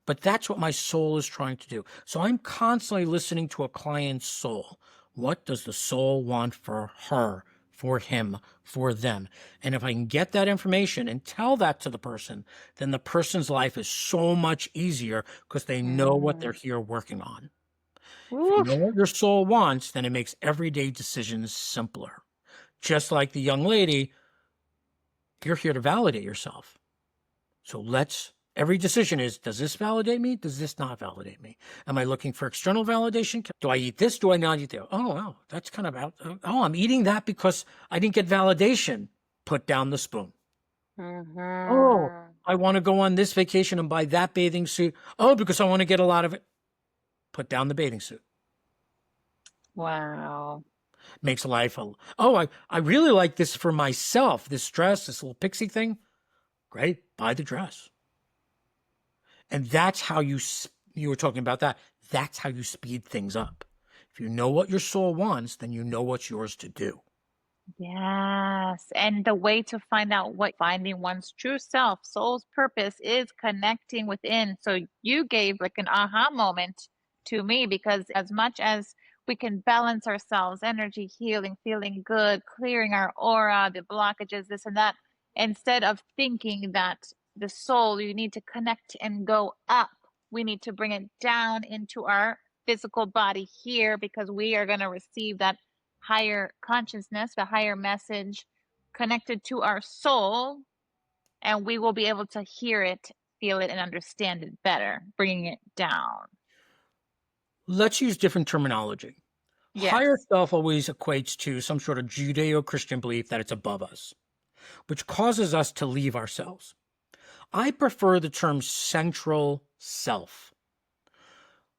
A: But that's what my soul is trying to do. So I'm constantly listening to a client's soul. What does the soul want for her, for him, for them? And if I can get that information and tell that to the person, then the person's life is so much easier because they know what they're
B: Mm.
A: here working on. If you know
B: Oof.
A: what your soul wants, then it makes everyday decisions simpler. Just like the young lady, you're here to validate yourself. So every decision is, does this validate me? Does this not validate me? Am I looking for external validation? Do I eat this? Do I not eat that? Oh, wow, that's kind of out. Oh, I'm eating that because I didn't get validation. Put down the spoon. Oh,
B: Mm-hmm.
A: I want to go on this vacation and buy that bathing suit. Oh, because I want to get a lot of it. Put down the bathing suit.
B: Wow.
A: Makes life I really like this for myself. This dress, this little pixie thing. Great. Buy the dress. And that's how you were talking about that. That's how you speed things up. If you know what your soul wants, then you know what's yours to do.
B: Yes. And the way to find out what finding one's true self, soul's purpose is connecting within. So you gave like an aha moment to me because as much as we can balance ourselves, energy healing, feeling good, clearing our aura, the blockages, this and that, instead of thinking that the soul, you need to connect and go up, we need to bring it down into our physical body here because we are going to receive that higher consciousness, the higher message connected to our soul, and we will be able to hear it, feel it, and understand it better, bringing it down.
A: Let's use different terminology. Higher
B: Yes.
A: self always equates to some sort of Judeo Christian belief that it's above us, which causes us to leave ourselves. I prefer the term central self.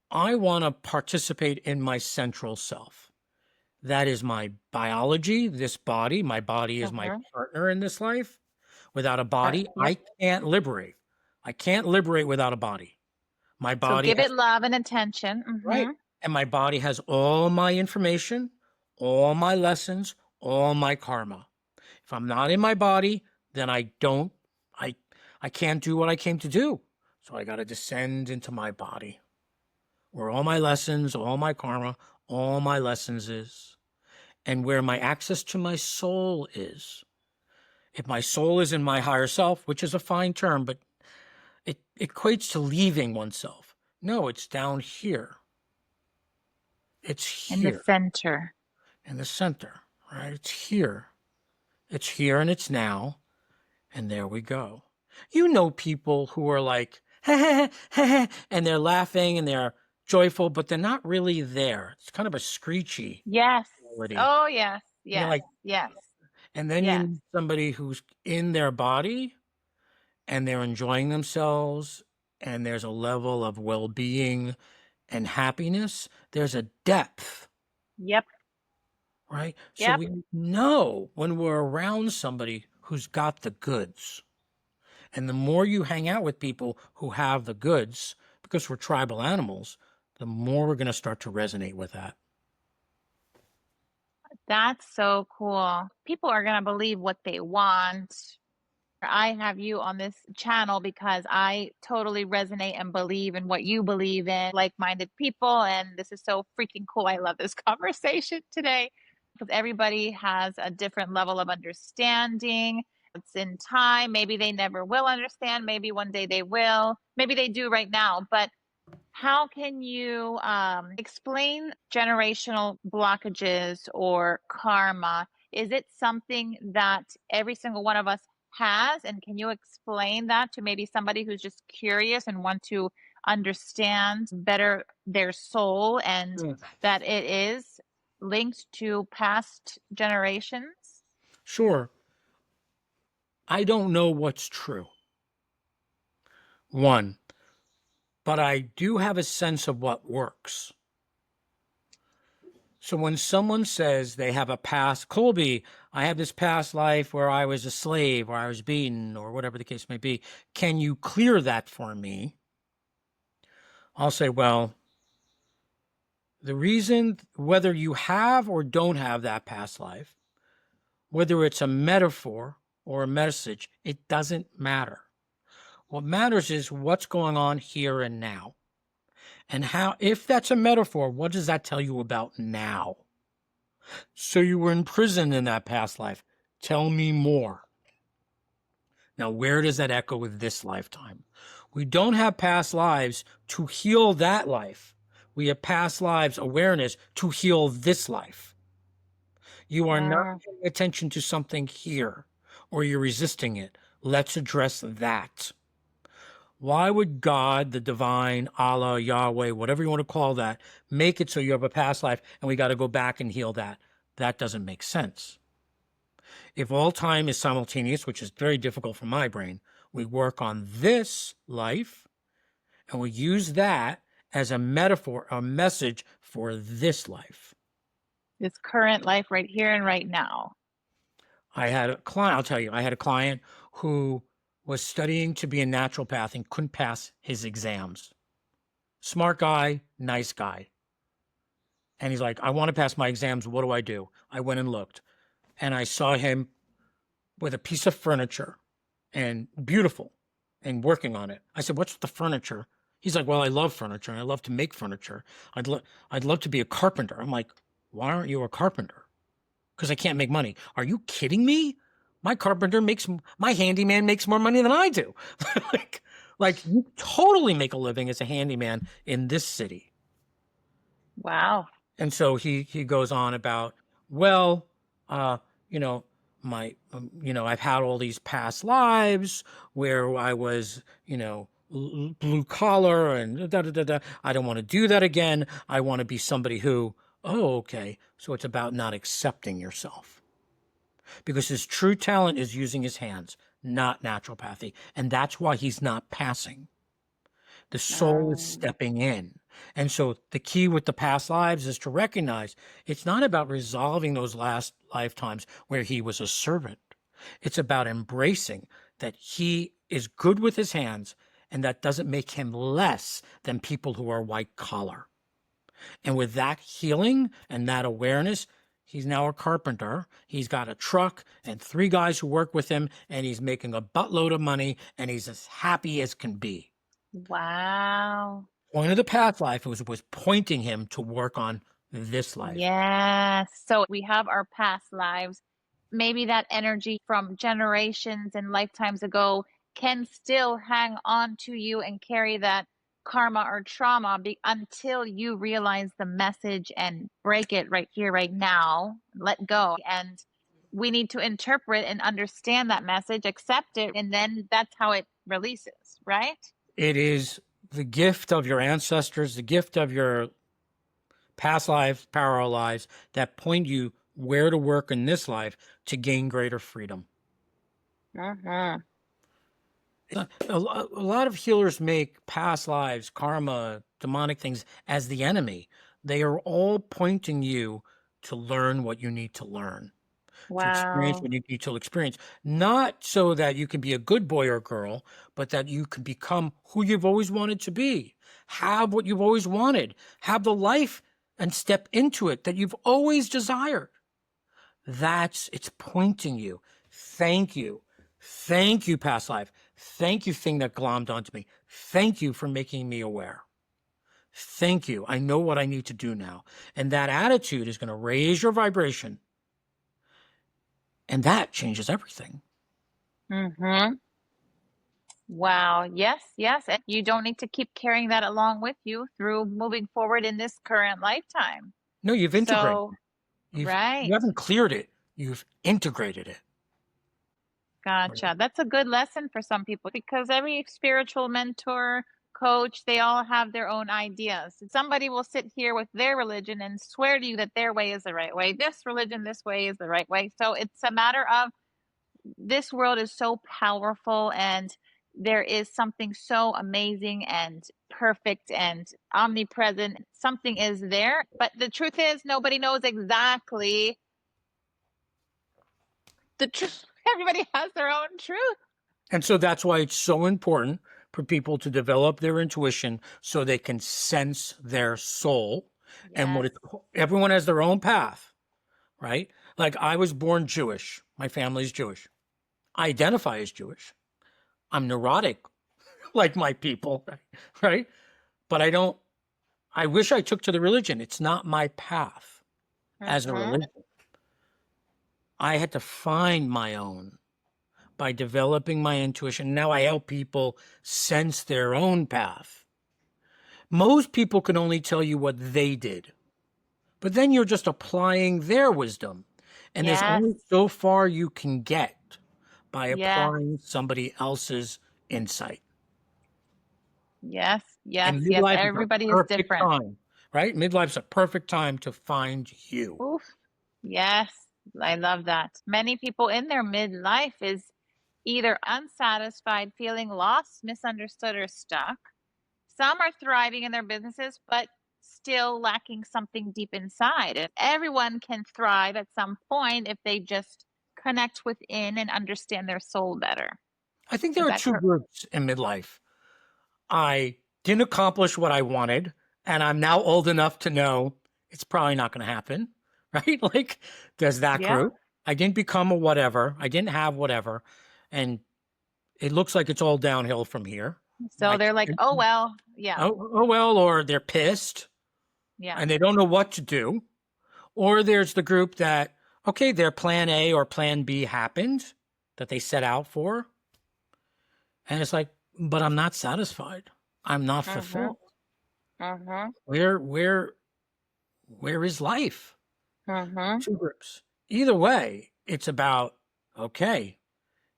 A: I want to participate in my central self. That is my biology, this body. My body is my
B: Uh-huh.
A: partner in this life. Without a body,
B: Yep.
A: I can't liberate. I can't liberate without a body. My
B: So
A: body
B: give it
A: has,
B: love and attention.
A: right.
B: Mm-hmm.
A: And my body has all my information, all my lessons, all my karma. If I'm not in my body, then I, I can't do what I came to do. So I got to descend into my body where all my lessons, all my karma, all my lessons is, and where my access to my soul is. If my soul is in my higher self, which is a fine term, but it equates to leaving oneself. No, it's down here. It's
B: In the
A: here
B: center.
A: in the center, right? It's here. It's here and it's now. And there we go. You know people who are like, and they're laughing and they're joyful, but they're not really there. It's kind of a screechy
B: Yes.
A: quality.
B: Oh, yes.
A: And you're
B: Yes.
A: like,
B: Yes.
A: and then you
B: Yes.
A: need somebody who's in their body and they're enjoying themselves and there's a level of well-being and happiness. There's a depth,
B: Yep.
A: right? So
B: Yep.
A: we know when we're around somebody who's got the goods. And the more you hang out with people who have the goods, because we're tribal animals, the more we're going to start to resonate with that.
B: That's so cool. People are going to believe what they want. I have you on this channel because I totally resonate and believe in what you believe in, like-minded people. And this is so freaking cool. I love this conversation today because everybody has a different level of understanding. It's in time. Maybe they never will understand. Maybe one day they will. Maybe they do right now. But how can you explain generational blockages or karma? Is it something that every single one of us has? And can you explain that to maybe somebody who's just curious and want to understand better their soul and
A: Mm.
B: that it is linked to past generations?
A: Sure, I don't know what's true. One, but I do have a sense of what works. So when someone says they have a past, Colby, I have this past life where I was a slave or I was beaten or whatever the case may be, can you clear that for me? I'll say, well, the reason whether you have or don't have that past life, whether it's a metaphor or a message, it doesn't matter. What matters is what's going on here and now. And how, if that's a metaphor, what does that tell you about now? So you were in prison in that past life. Tell me more. Now, where does that echo with this lifetime? We don't have past lives to heal that life. We have past lives awareness to heal this life. You are not
B: Ah,
A: paying attention to something here, or you're resisting it. Let's address that. Why would God, the divine, Allah, Yahweh, whatever you want to call that, make it so you have a past life and we got to go back and heal that? That doesn't make sense. If all time is simultaneous, which is very difficult for my brain, we work on this life and we use that as a metaphor, a message for this life.
B: this current life right here and right now.
A: I had a client, I'll tell you, I had a client who was studying to be a naturopath and couldn't pass his exams. Smart guy, nice guy. And he's like, I want to pass my exams. What do I do? I went and looked and I saw him with a piece of furniture and beautiful and working on it. I said, what's with the furniture? He's like, well, I love furniture and I love to make furniture. I'd love to be a carpenter. I'm like, why aren't you a carpenter? Because I can't make money. Are you kidding me? My handyman makes more money than I do. like you totally make a living as a handyman in this city.
B: Wow.
A: And so he goes on about, well, you know, I've had all these past lives where I was, blue collar and da da da da. I don't want to do that again. I want to be somebody who, oh, okay. So it's about not accepting yourself because his true talent is using his hands, not naturopathy. And that's why he's not passing. The soul is
B: Um,
A: stepping in. And so the key with the past lives is to recognize it's not about resolving those last lifetimes where he was a servant. It's about embracing that he is good with his hands and that doesn't make him less than people who are white collar. And with that healing and that awareness, he's now a carpenter. He's got a truck and 3 guys who work with him, and he's making a buttload of money, and he's as happy as can be.
B: wow.
A: Point of the past life was pointing him to work on this life.
B: Yes. So we have our past lives. Maybe that energy from generations and lifetimes ago can still hang on to you and carry that karma or trauma until you realize the message and break it right here, right now, let go. And we need to interpret and understand that message, accept it, and then that's how it releases, right?
A: It is the gift of your ancestors, the gift of your past lives, parallel lives that point you where to work in this life to gain greater freedom.
B: Uh-huh.
A: A lot of healers make past lives, karma, demonic things as the enemy. They are all pointing you to learn what you need to learn, to experience
B: Wow.
A: what you need to experience, not so that you can be a good boy or girl, but that you can become who you've always wanted to be, have what you've always wanted, have the life and step into it that you've always desired. It's pointing you. Thank you. Thank you, past life. Thank you, thing that glommed onto me. Thank you for making me aware. Thank you. I know what I need to do now. And that attitude is going to raise your vibration. And that changes everything.
B: Mm-hmm. Wow. Yes, yes. And you don't need to keep carrying that along with you through moving forward in this current lifetime.
A: No, you've integrated.
B: So,
A: You
B: right.
A: haven't cleared it. You've integrated it.
B: Gotcha. That's a good lesson for some people because every spiritual mentor, coach, they all have their own ideas. Somebody will sit here with their religion and swear to you that their way is the right way. This religion, this way is the right way. So it's a matter of this world is so powerful and there is something so amazing and perfect and omnipresent. Something is there, but the truth is nobody knows exactly the truth. Everybody has their own truth.
A: And so that's why it's so important for people to develop their intuition so they can sense their soul and
B: Yes.
A: everyone has their own path, right? Like I was born Jewish. My family's Jewish. I identify as Jewish. I'm neurotic. like my people, right? But I wish I took to the religion. It's not my path as a
B: Mhm.
A: religion. I had to find my own by developing my intuition. Now I help people sense their own path. Most people can only tell you what they did, but then you're just applying their wisdom. And there's
B: Yes.
A: only so far you can get by
B: Yes.
A: applying somebody else's insight.
B: Yes. Yes.
A: And
B: Yes.
A: midlife is a
B: Everybody is
A: perfect
B: different.
A: time, right? Midlife's a perfect time to find you.
B: Oof. Yes. I love that. Many people in their midlife is either unsatisfied, feeling lost, misunderstood, or stuck. Some are thriving in their businesses, but still lacking something deep inside. And everyone can thrive at some point if they just connect within and understand their soul better.
A: I think there
B: Is
A: are
B: that
A: two
B: correct?
A: groups in midlife. I didn't accomplish what I wanted, and I'm now old enough to know it's probably not going to happen, right? Like, there's that
B: Yeah.
A: group. I didn't become a whatever. I didn't have whatever, and it looks like it's all downhill from here.
B: So
A: I
B: they're like, oh, well, yeah,
A: oh well, or they're pissed
B: yeah.
A: and they don't know what to do. Or there's the group that, okay, their plan A or plan B happened that they set out for, and it's like, but I'm not satisfied. I'm not
B: Mm-hmm.
A: fulfilled.
B: Mm-hmm.
A: Where where where is life?
B: Mm-hmm.
A: Two groups. Either way, it's about, okay,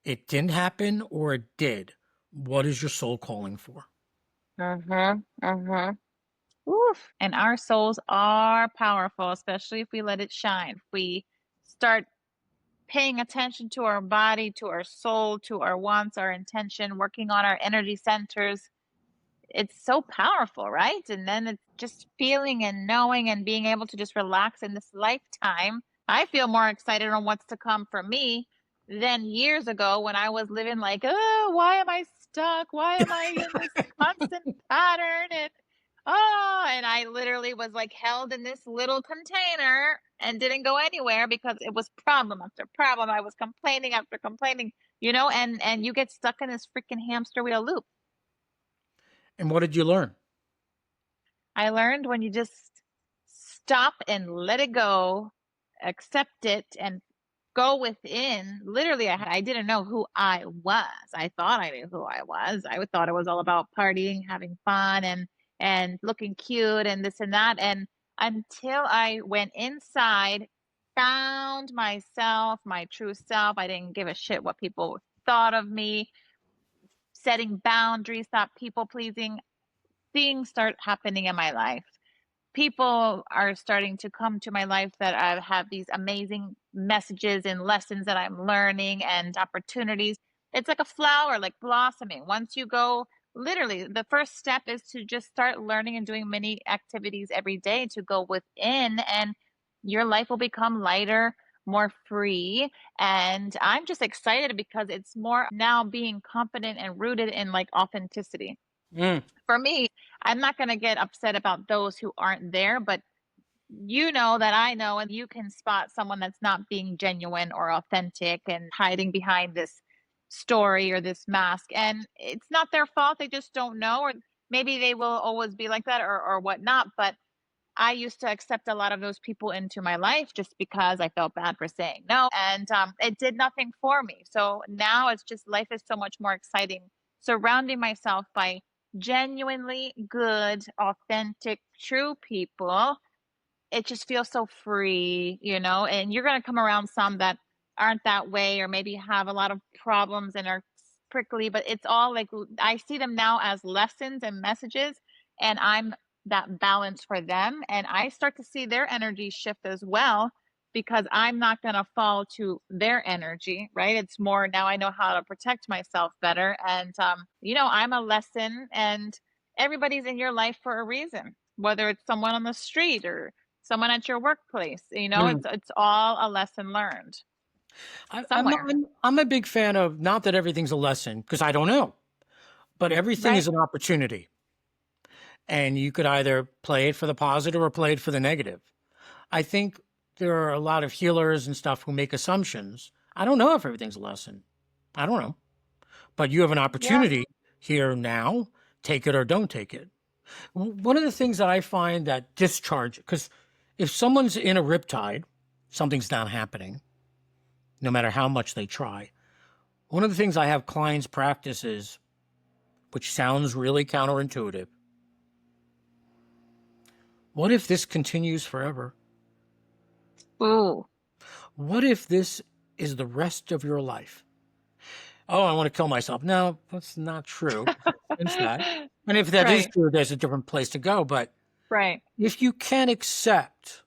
A: it didn't happen or it did. What is your soul calling for?
B: Mm-hmm. Mm-hmm. Oof. And our souls are powerful, especially if we let it shine. If we start paying attention to our body, to our soul, to our wants, our intention, working on our energy centers, it's so powerful, right? And then it's just feeling and knowing and being able to just relax in this lifetime. I feel more excited on what's to come for me than years ago when I was living like, oh, why am I stuck? Why am I in this constant pattern? And and I literally was like held in this little container and didn't go anywhere because it was problem after problem. I was complaining after complaining, and you get stuck in this freaking hamster wheel loop.
A: And what did you learn?
B: I learned when you just stop and let it go, accept it, and go within. Literally, I didn't know who I was. I thought I knew who I was. I thought it was all about partying, having fun, and looking cute and this and that. And until I went inside, found myself, my true self, I didn't give a shit what people thought of me. Setting boundaries, stop people pleasing. Things start happening in my life. People are starting to come to my life that I have these amazing messages and lessons that I'm learning and opportunities. It's like a flower, like blossoming. Once you go, literally, the first step is to just start learning and doing many activities every day to go within, and your life will become lighter, more free. And I'm just excited because it's more now being confident and rooted in like authenticity.
A: Mm.
B: For me, I'm not going to get upset about those who aren't there, but you know that I know, and you can spot someone that's not being genuine or authentic and hiding behind this story or this mask. And it's not their fault. They just don't know, or maybe they will always be like that or whatnot. But I used to accept a lot of those people into my life just because I felt bad for saying no. And it did nothing for me. So now it's just life is so much more exciting surrounding myself by genuinely good, authentic, true people. It just feels so free, and you're going to come around some that aren't that way or maybe have a lot of problems and are prickly, but it's all like I see them now as lessons and messages, and I'm that balance for them, and I start to see their energy shift as well because I'm not going to fall to their energy, right? It's more now I know how to protect myself better, and I'm a lesson, and everybody's in your life for a reason, whether it's someone on the street or someone at your workplace.
A: Mm.
B: It's all a lesson learned somewhere,
A: I'm a big fan of, not that everything's a lesson because I don't know, but everything
B: right?
A: is an opportunity, and you could either play it for the positive or play it for the negative. I think there are a lot of healers and stuff who make assumptions. I don't know if everything's a lesson. I don't know, but you have an
B: Yeah.
A: opportunity here now, take it or don't take it. One of the things that I find that discharge, because if someone's in a riptide, something's not happening, no matter how much they try. One of the things I have clients practice is, which sounds really counterintuitive, what if this continues forever?
B: Ooh.
A: What if this is the rest of your life? Oh, I want to kill myself. No, that's not true. Since that. And if that is
B: Right.
A: true, there's a different place to go. But
B: Right.
A: if you can accept,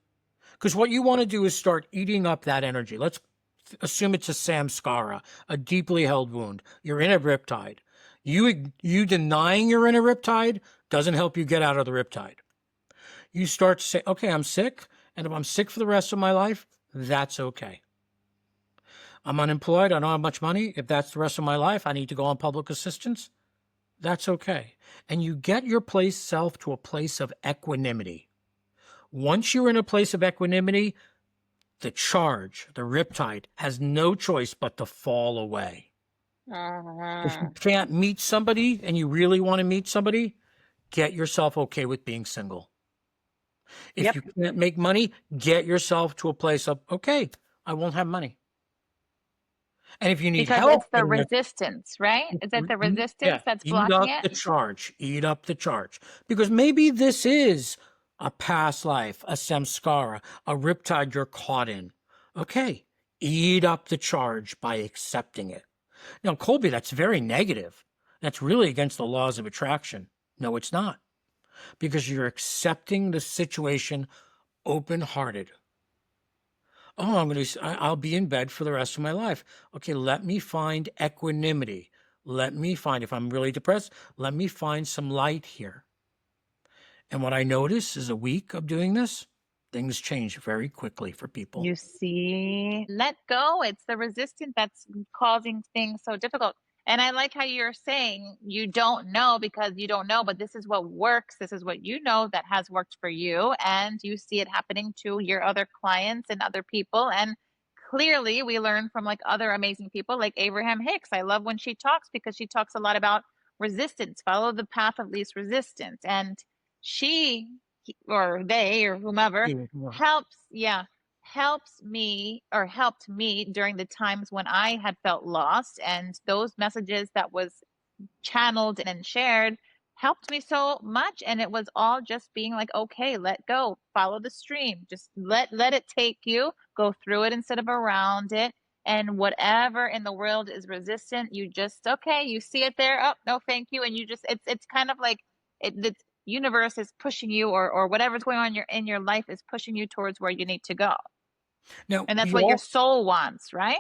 A: because what you want to do is start eating up that energy. Let's assume it's a samskara, a deeply held wound. You're in a riptide. You denying you're in a riptide doesn't help you get out of the riptide. You start to say, okay, I'm sick. And if I'm sick for the rest of my life, that's okay. I'm unemployed. I don't have much money. If that's the rest of my life, I need to go on public assistance. That's okay. And you get your self to a place of equanimity. Once you're in a place of equanimity, the riptide, has no choice but to fall away. If you can't meet somebody and you really want to meet somebody, get yourself okay with being single. If
B: Yep.
A: you can't make money, get yourself to a place of, okay, I won't have money. And if you need
B: Because
A: help
B: it's the resistance, right? Is it the
A: yeah,
B: resistance that's
A: eat
B: blocking
A: up
B: it?
A: the charge. Eat up the charge. Because maybe this is a past life, a samskara, a riptide you're caught in. Okay, eat up the charge by accepting it. Now, Colby, that's very negative. That's really against the laws of attraction. No, it's not. Because you're accepting the situation open-hearted. Oh, I'll be in bed for the rest of my life. Okay, let me find equanimity. Let me find, if I'm really depressed, let me find some light here. And what I notice is a week of doing this, things change very quickly for people.
B: You see, let go. It's the resistance that's causing things so difficult. And I like how you're saying you don't know because you don't know, but this is what works. This is what you know that has worked for you. And you see it happening to your other clients and other people. And clearly, we learn from like other amazing people like Abraham Hicks. I love when she talks because she talks a lot about resistance, follow the path of least resistance. And she or they or whomever
A: Yeah.
B: helped me during the times when I had felt lost, and those messages that was channeled and shared helped me so much. And it was all just being like, okay, let go, follow the stream, just let it take you, go through it instead of around it. And whatever in the world is resistant, you just, okay, you see it there, oh no thank you, and you just, it's kind of like the universe is pushing you, or whatever's going on in your life is pushing you towards where you need to go.
A: Now,
B: And that's what your soul wants, right?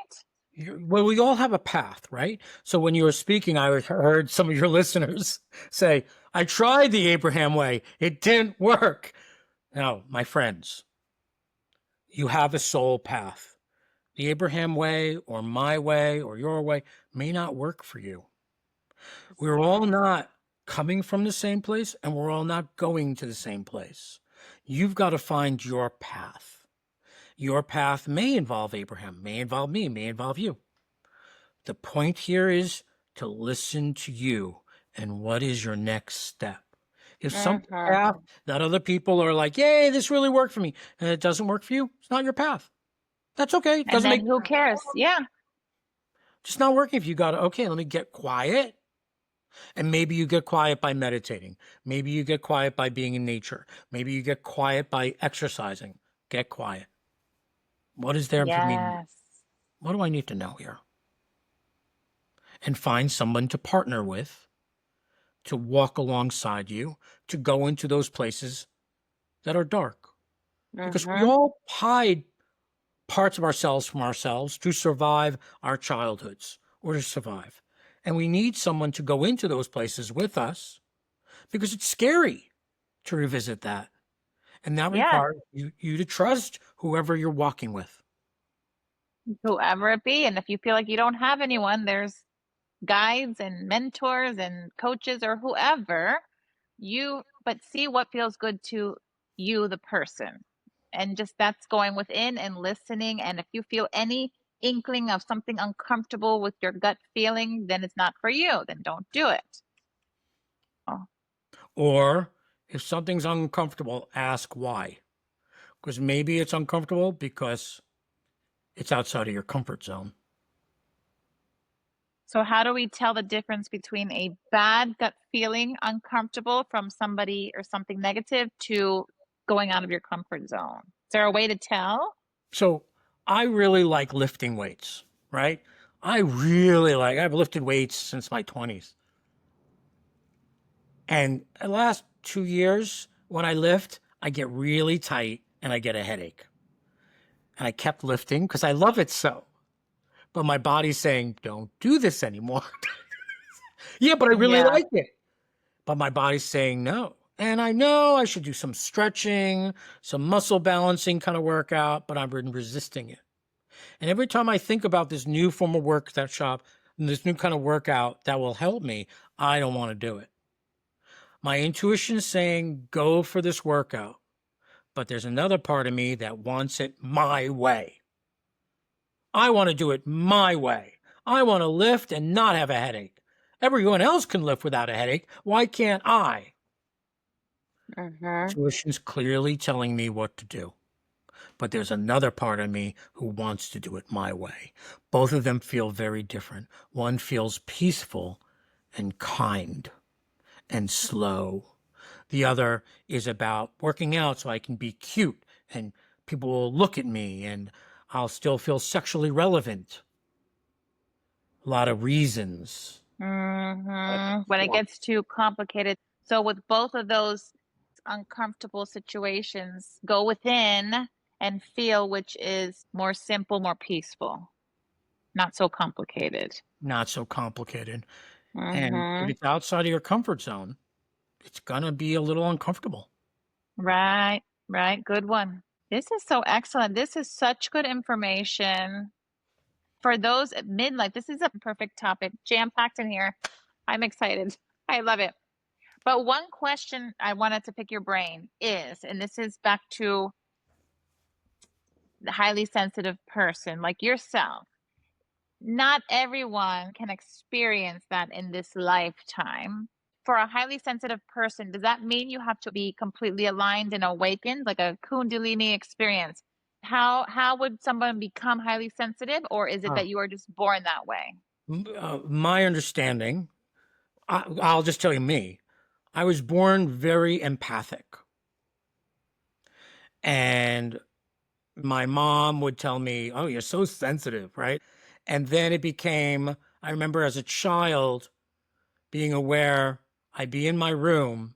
A: well, we all have a path, right? So when you were speaking, I heard some of your listeners say, I tried the Abraham way. It didn't work. Now, my friends, you have a soul path. The Abraham way or my way or your way may not work for you. We're all
B: Yes.
A: not coming from the same place and we're all not going to the same place. You've got to find your path. Your path may involve Abraham, may involve me, may involve you. The point here is to listen to you and what is your next step. If some path that other people are like, yay, this really worked for me, and it doesn't work for you, it's not your path. That's okay. It
B: And
A: doesn't
B: then
A: make
B: who cares? Yeah.
A: just not working. If you got to, okay, let me get quiet. And maybe you get quiet by meditating. Maybe you get quiet by being in nature. Maybe you get quiet by exercising. Get quiet. What is there for me?
B: Yes.
A: What do I need to know here? And find someone to partner with, to walk alongside you, to go into those places that are dark. Because we all hide parts of ourselves from ourselves to survive our childhoods or to survive. And we need someone to go into those places with us because it's scary to revisit that. And that
B: Yeah.
A: requires you to trust whoever you're walking with.
B: Whoever it be. And if you feel like you don't have anyone, there's guides and mentors and coaches or whoever but see what feels good to you, the person. And just that's going within and listening. And if you feel any inkling of something uncomfortable with your gut feeling, then it's not for you. Then don't do it.
A: Or if something's uncomfortable, ask why. Because maybe it's uncomfortable because it's outside of your comfort zone.
B: So how do we tell the difference between a bad gut feeling, uncomfortable from somebody or something negative to going out of your comfort zone? Is there a way to tell?
A: So I really like lifting weights, right? I've lifted weights since my 20s. And the last 2 years, when I lift, I get really tight and I get a headache. And I kept lifting because I love it so. But my body's saying, don't do this anymore. Yeah, but I really
B: Yeah.
A: like it. But my body's saying no. And I know I should do some stretching, some muscle balancing kind of workout, but I've been resisting it. And every time I think about this new form of workout and this new kind of workout that will help me, I don't want to do it. My intuition is saying, go for this workout. But there's another part of me that wants it my way. I want to do it my way. I want to lift and not have a headache. Everyone else can lift without a headache. Why can't I?
B: Mm-hmm.
A: Intuition's clearly telling me what to do. But there's another part of me who wants to do it my way. Both of them feel very different. One feels peaceful and kind and slow. The other is about working out so I can be cute and people will look at me and I'll still feel sexually relevant. A lot of reasons.
B: Mm-hmm. When it gets too complicated. So with both of those uncomfortable situations, go within and feel which is more simple, more peaceful, not so complicated.
A: Not so complicated. And if
B: Mm-hmm.
A: it's outside of your comfort zone, it's going to be a little uncomfortable.
B: Right, right. Good one. This is so excellent. This is such good information for those at midlife. This is a perfect topic, jam packed in here. I'm excited. I love it. But one question I wanted to pick your brain is, and this is back to the highly sensitive person like yourself. Not everyone can experience that in this lifetime. For a highly sensitive person, does that mean you have to be completely aligned and awakened, like a Kundalini experience? How would someone become highly sensitive, or is it
A: Uh,
B: that you are just born that way?
A: my understanding, I'll just tell you me. I was born very empathic. And my mom would tell me, oh, you're so sensitive, right? And then it became, I remember as a child being aware I'd be in my room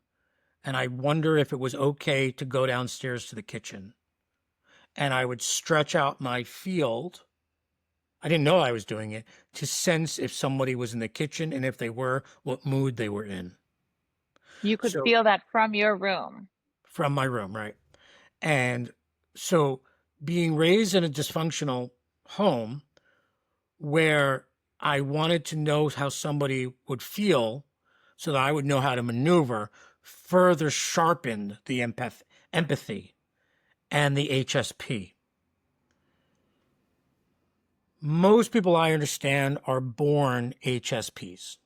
A: and I wonder if it was okay to go downstairs to the kitchen. And I would stretch out my field. I didn't know I was doing it to sense if somebody was in the kitchen and if they were, what mood they were in.
B: You could
A: So
B: feel that from your room.
A: from my room, right? And so being raised in a dysfunctional home where I wanted to know how somebody would feel so that I would know how to maneuver further sharpened the empathy and the HSP. Most people I understand are born HSPs.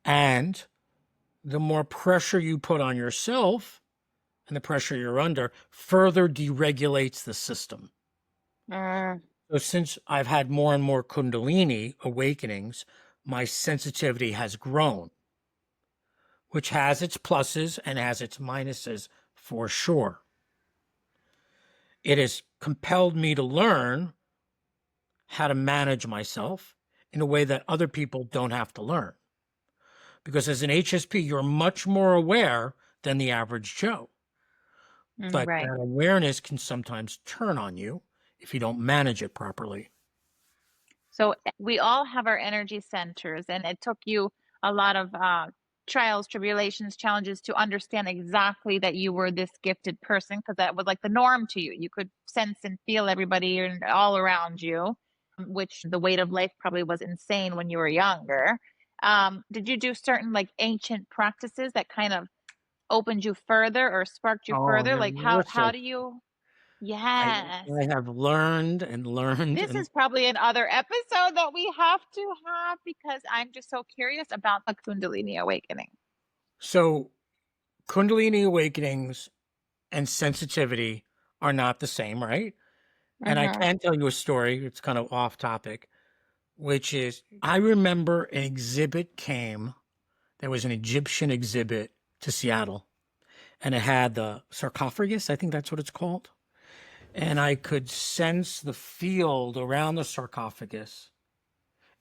A: And the more pressure you put on yourself and the pressure you're under further deregulates the system.
B: Mm,
A: So since I've had more and more Kundalini awakenings, my sensitivity has grown, which has its pluses and has its minuses for sure. It has compelled me to learn how to manage myself in a way that other people don't have to learn. Because as an HSP, you're much more aware than the average Joe. But
B: right.
A: that awareness can sometimes turn on you if you don't manage it properly.
B: So we all have our energy centers, and it took you a lot of trials, tribulations, challenges to understand exactly that you were this gifted person, because that was like the norm to you. You could sense and feel everybody and all around you, which the weight of life probably was insane when you were younger. Did you do certain like ancient practices that kind of opened you further or sparked you
A: Oh,
B: further?
A: there
B: Like
A: were
B: how
A: so
B: do you?
A: I
B: Yes.
A: I have learned and learned
B: This
A: and
B: is probably another episode that we have to have because I'm just so curious about the Kundalini awakening.
A: So Kundalini awakenings and sensitivity are not the same, right? And I
B: Mm-hmm.
A: can tell you a story. It's kind of off topic, which is I remember an exhibit came. There was an Egyptian exhibit to Seattle, and it had the sarcophagus. I think that's what it's called. And I could sense the field around the sarcophagus,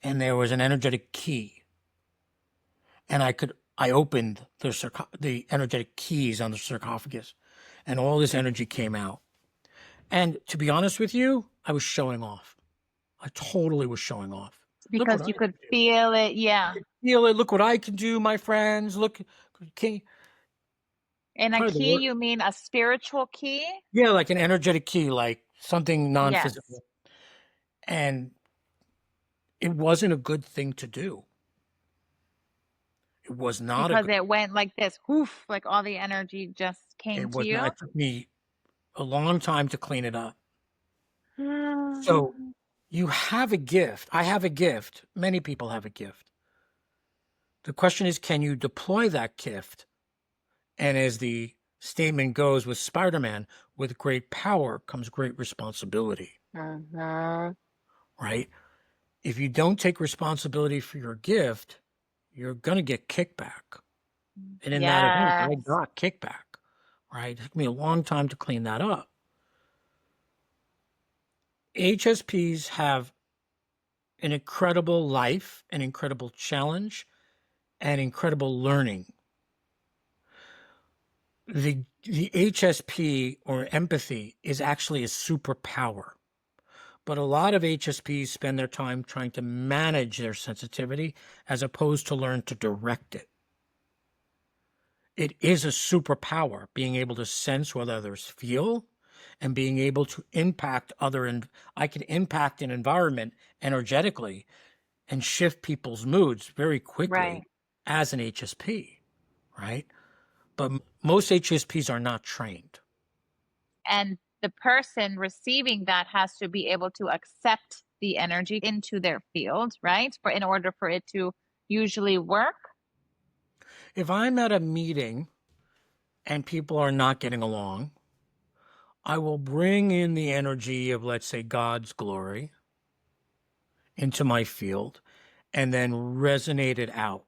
A: and there was an energetic key. And I opened the energetic keys on the sarcophagus, and all this energy came out. And to be honest with you, I was showing off. I totally was showing off. Look what
B: Because
A: I
B: you
A: can
B: could
A: do.
B: feel it. Yeah.
A: Feel it. Look what I can do, my friends. Look, key.
B: And a
A: Part of the
B: key,
A: work.
B: you mean a spiritual key?
A: Yeah, like an energetic key, like something
B: Yes.
A: non-physical. And it wasn't a good thing to do. It was not a
B: Because
A: good.
B: it went like this, whoof, like all the energy just came
A: It
B: to
A: was not.
B: you.
A: It took me a long time to clean it up. So you have a gift. I have a gift. Many people have a gift. The question is, can you deploy that gift? And as the statement goes with Spider-Man, with great power comes great responsibility,
B: Mm-hmm.
A: right? If you don't take responsibility for your gift, you're going to get kickback. And in that event, I
B: Yes.
A: got kickback, right? It took me a long time to clean that up. HSPs have an incredible life, an incredible challenge, and incredible learning. The HSP or empathy is actually a superpower. But a lot of HSPs spend their time trying to manage their sensitivity as opposed to learn to direct it. It is a superpower, being able to sense what others feel and being able to impact I can impact an environment energetically and shift people's moods very
B: Right.
A: quickly as an HSP, right? But most HSPs are not trained.
B: And the person receiving that has to be able to accept the energy into their field, right? For in order for it to usually work.
A: If I'm at a meeting and people are not getting along, I will bring in the energy of, let's say, God's glory into my field and then resonate it out.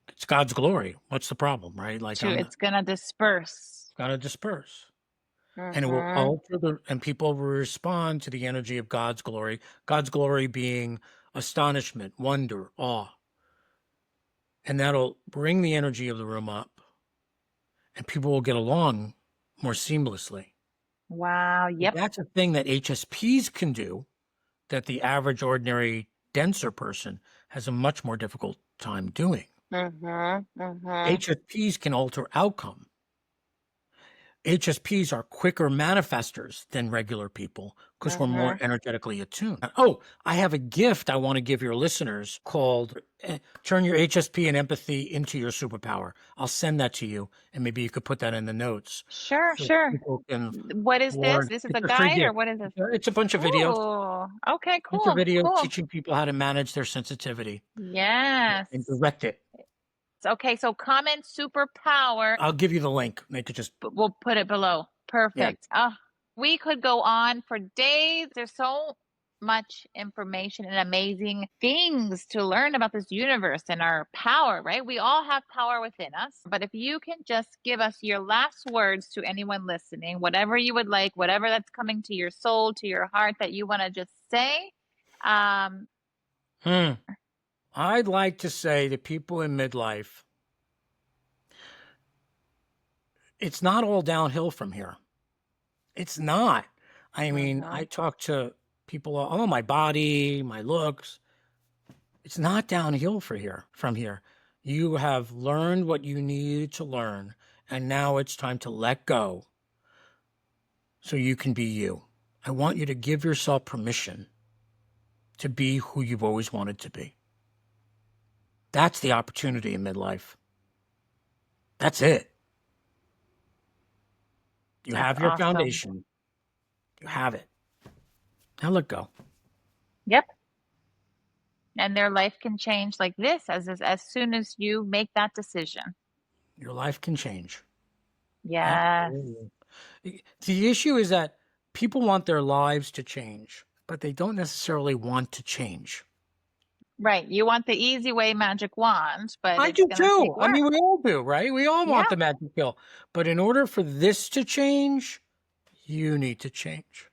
A: It's God's glory. What's the problem, right? Like
B: To
A: I'm
B: it's gonna disperse.
A: gotta disperse. And it will
B: Mm-hmm.
A: alter and people will respond to the energy of God's glory. God's glory being astonishment, wonder, awe. And that'll bring the energy of the room up and people will get along more seamlessly.
B: Wow.
A: But
B: Yep.
A: that's a thing that HSPs can do that the average, ordinary, denser person has a much more difficult time doing.
B: Mm-hmm. Mm-hmm.
A: HSPs can alter outcome. HSPs are quicker manifestors than regular people because we're
B: Mm-hmm.
A: more energetically attuned. Oh, I have a gift I want to give your listeners called Turn Your HSP and Empathy into Your Superpower. I'll send that to you, and maybe you could put that in the notes
B: Sure,
A: so
B: sure.
A: people can
B: What is this?
A: learn.
B: This is
A: It's
B: a
A: a free
B: guide or
A: gift.
B: what is this?
A: It's a bunch of videos.
B: Ooh. Okay,
A: Bunch of
B: cool.
A: videos
B: Cool.
A: teaching people how to manage their sensitivity and
B: Yes.
A: direct it.
B: Okay, so comment superpower.
A: I'll give you the link. They could just,
B: We'll put it below.
A: yeah.
B: Perfect. We could go on for days. There's so much information and amazing things to learn about this universe and our power, right? We all have power within us. But if you can just give us your last words to anyone listening, whatever you would like, whatever that's coming to your soul, to your heart that you want to just say. Um,
A: Hmm. I'd like to say to people in midlife, it's not all downhill from here. It's not. I mean, I
B: mhm.
A: talk to people, oh, my body, my looks. It's not downhill from here. You have learned what you needed to learn, and now it's time to let go so you can be you. I want you to give yourself permission to be who you've always wanted to be. That's the opportunity in midlife. That's it. You
B: That's
A: have your
B: awesome.
A: foundation. You have it. Now let go.
B: Yep. And their life can change like this as soon as you make that decision.
A: Your life can change.
B: Yes.
A: Absolutely. The issue is that people want their lives to change, but they don't necessarily want to change.
B: Right. You want the easy way magic wand, but
A: I
B: it's
A: do
B: going to take
A: too. I
B: work.
A: mean, we all do, right? We all
B: Yeah.
A: want the magic pill. But in order for this to change, you need to change.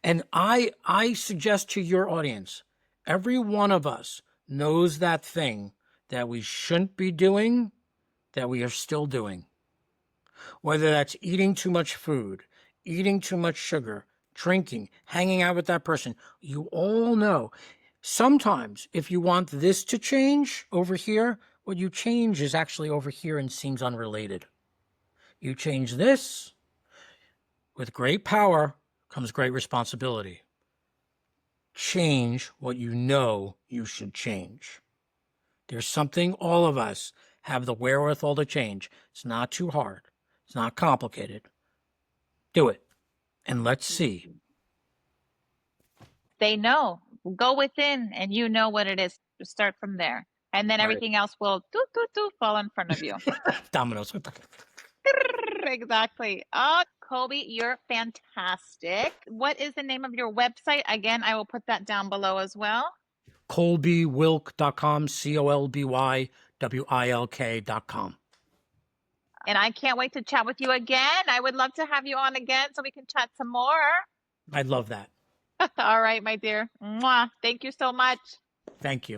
A: And I suggest to your audience, every one of us knows that thing that we shouldn't be doing that we are still doing. Whether that's eating too much food, eating too much sugar, drinking, hanging out with that person, you all know. Sometimes, if you want this to change over here, what you change is actually over here and seems unrelated. You change this, with great power comes great responsibility. Change what you know you should change. There's something all of us have the wherewithal to change. It's not too hard. It's not complicated. Do it. And let's see.
B: They know. Go within and you know what it is. Just start from there. And then
A: All right.
B: everything else will fall in front of you.
A: Dominoes.
B: Exactly. Oh, Colby, you're fantastic. What is the name of your website? Again, I will put that down below as well.
A: ColbyWilk.com, ColbyWilk.com.
B: And I can't wait to chat with you again. I would love to have you on again so we can chat some more.
A: I'd love that.
B: All right, my dear. Mwah. Thank you so much.
A: Thank you.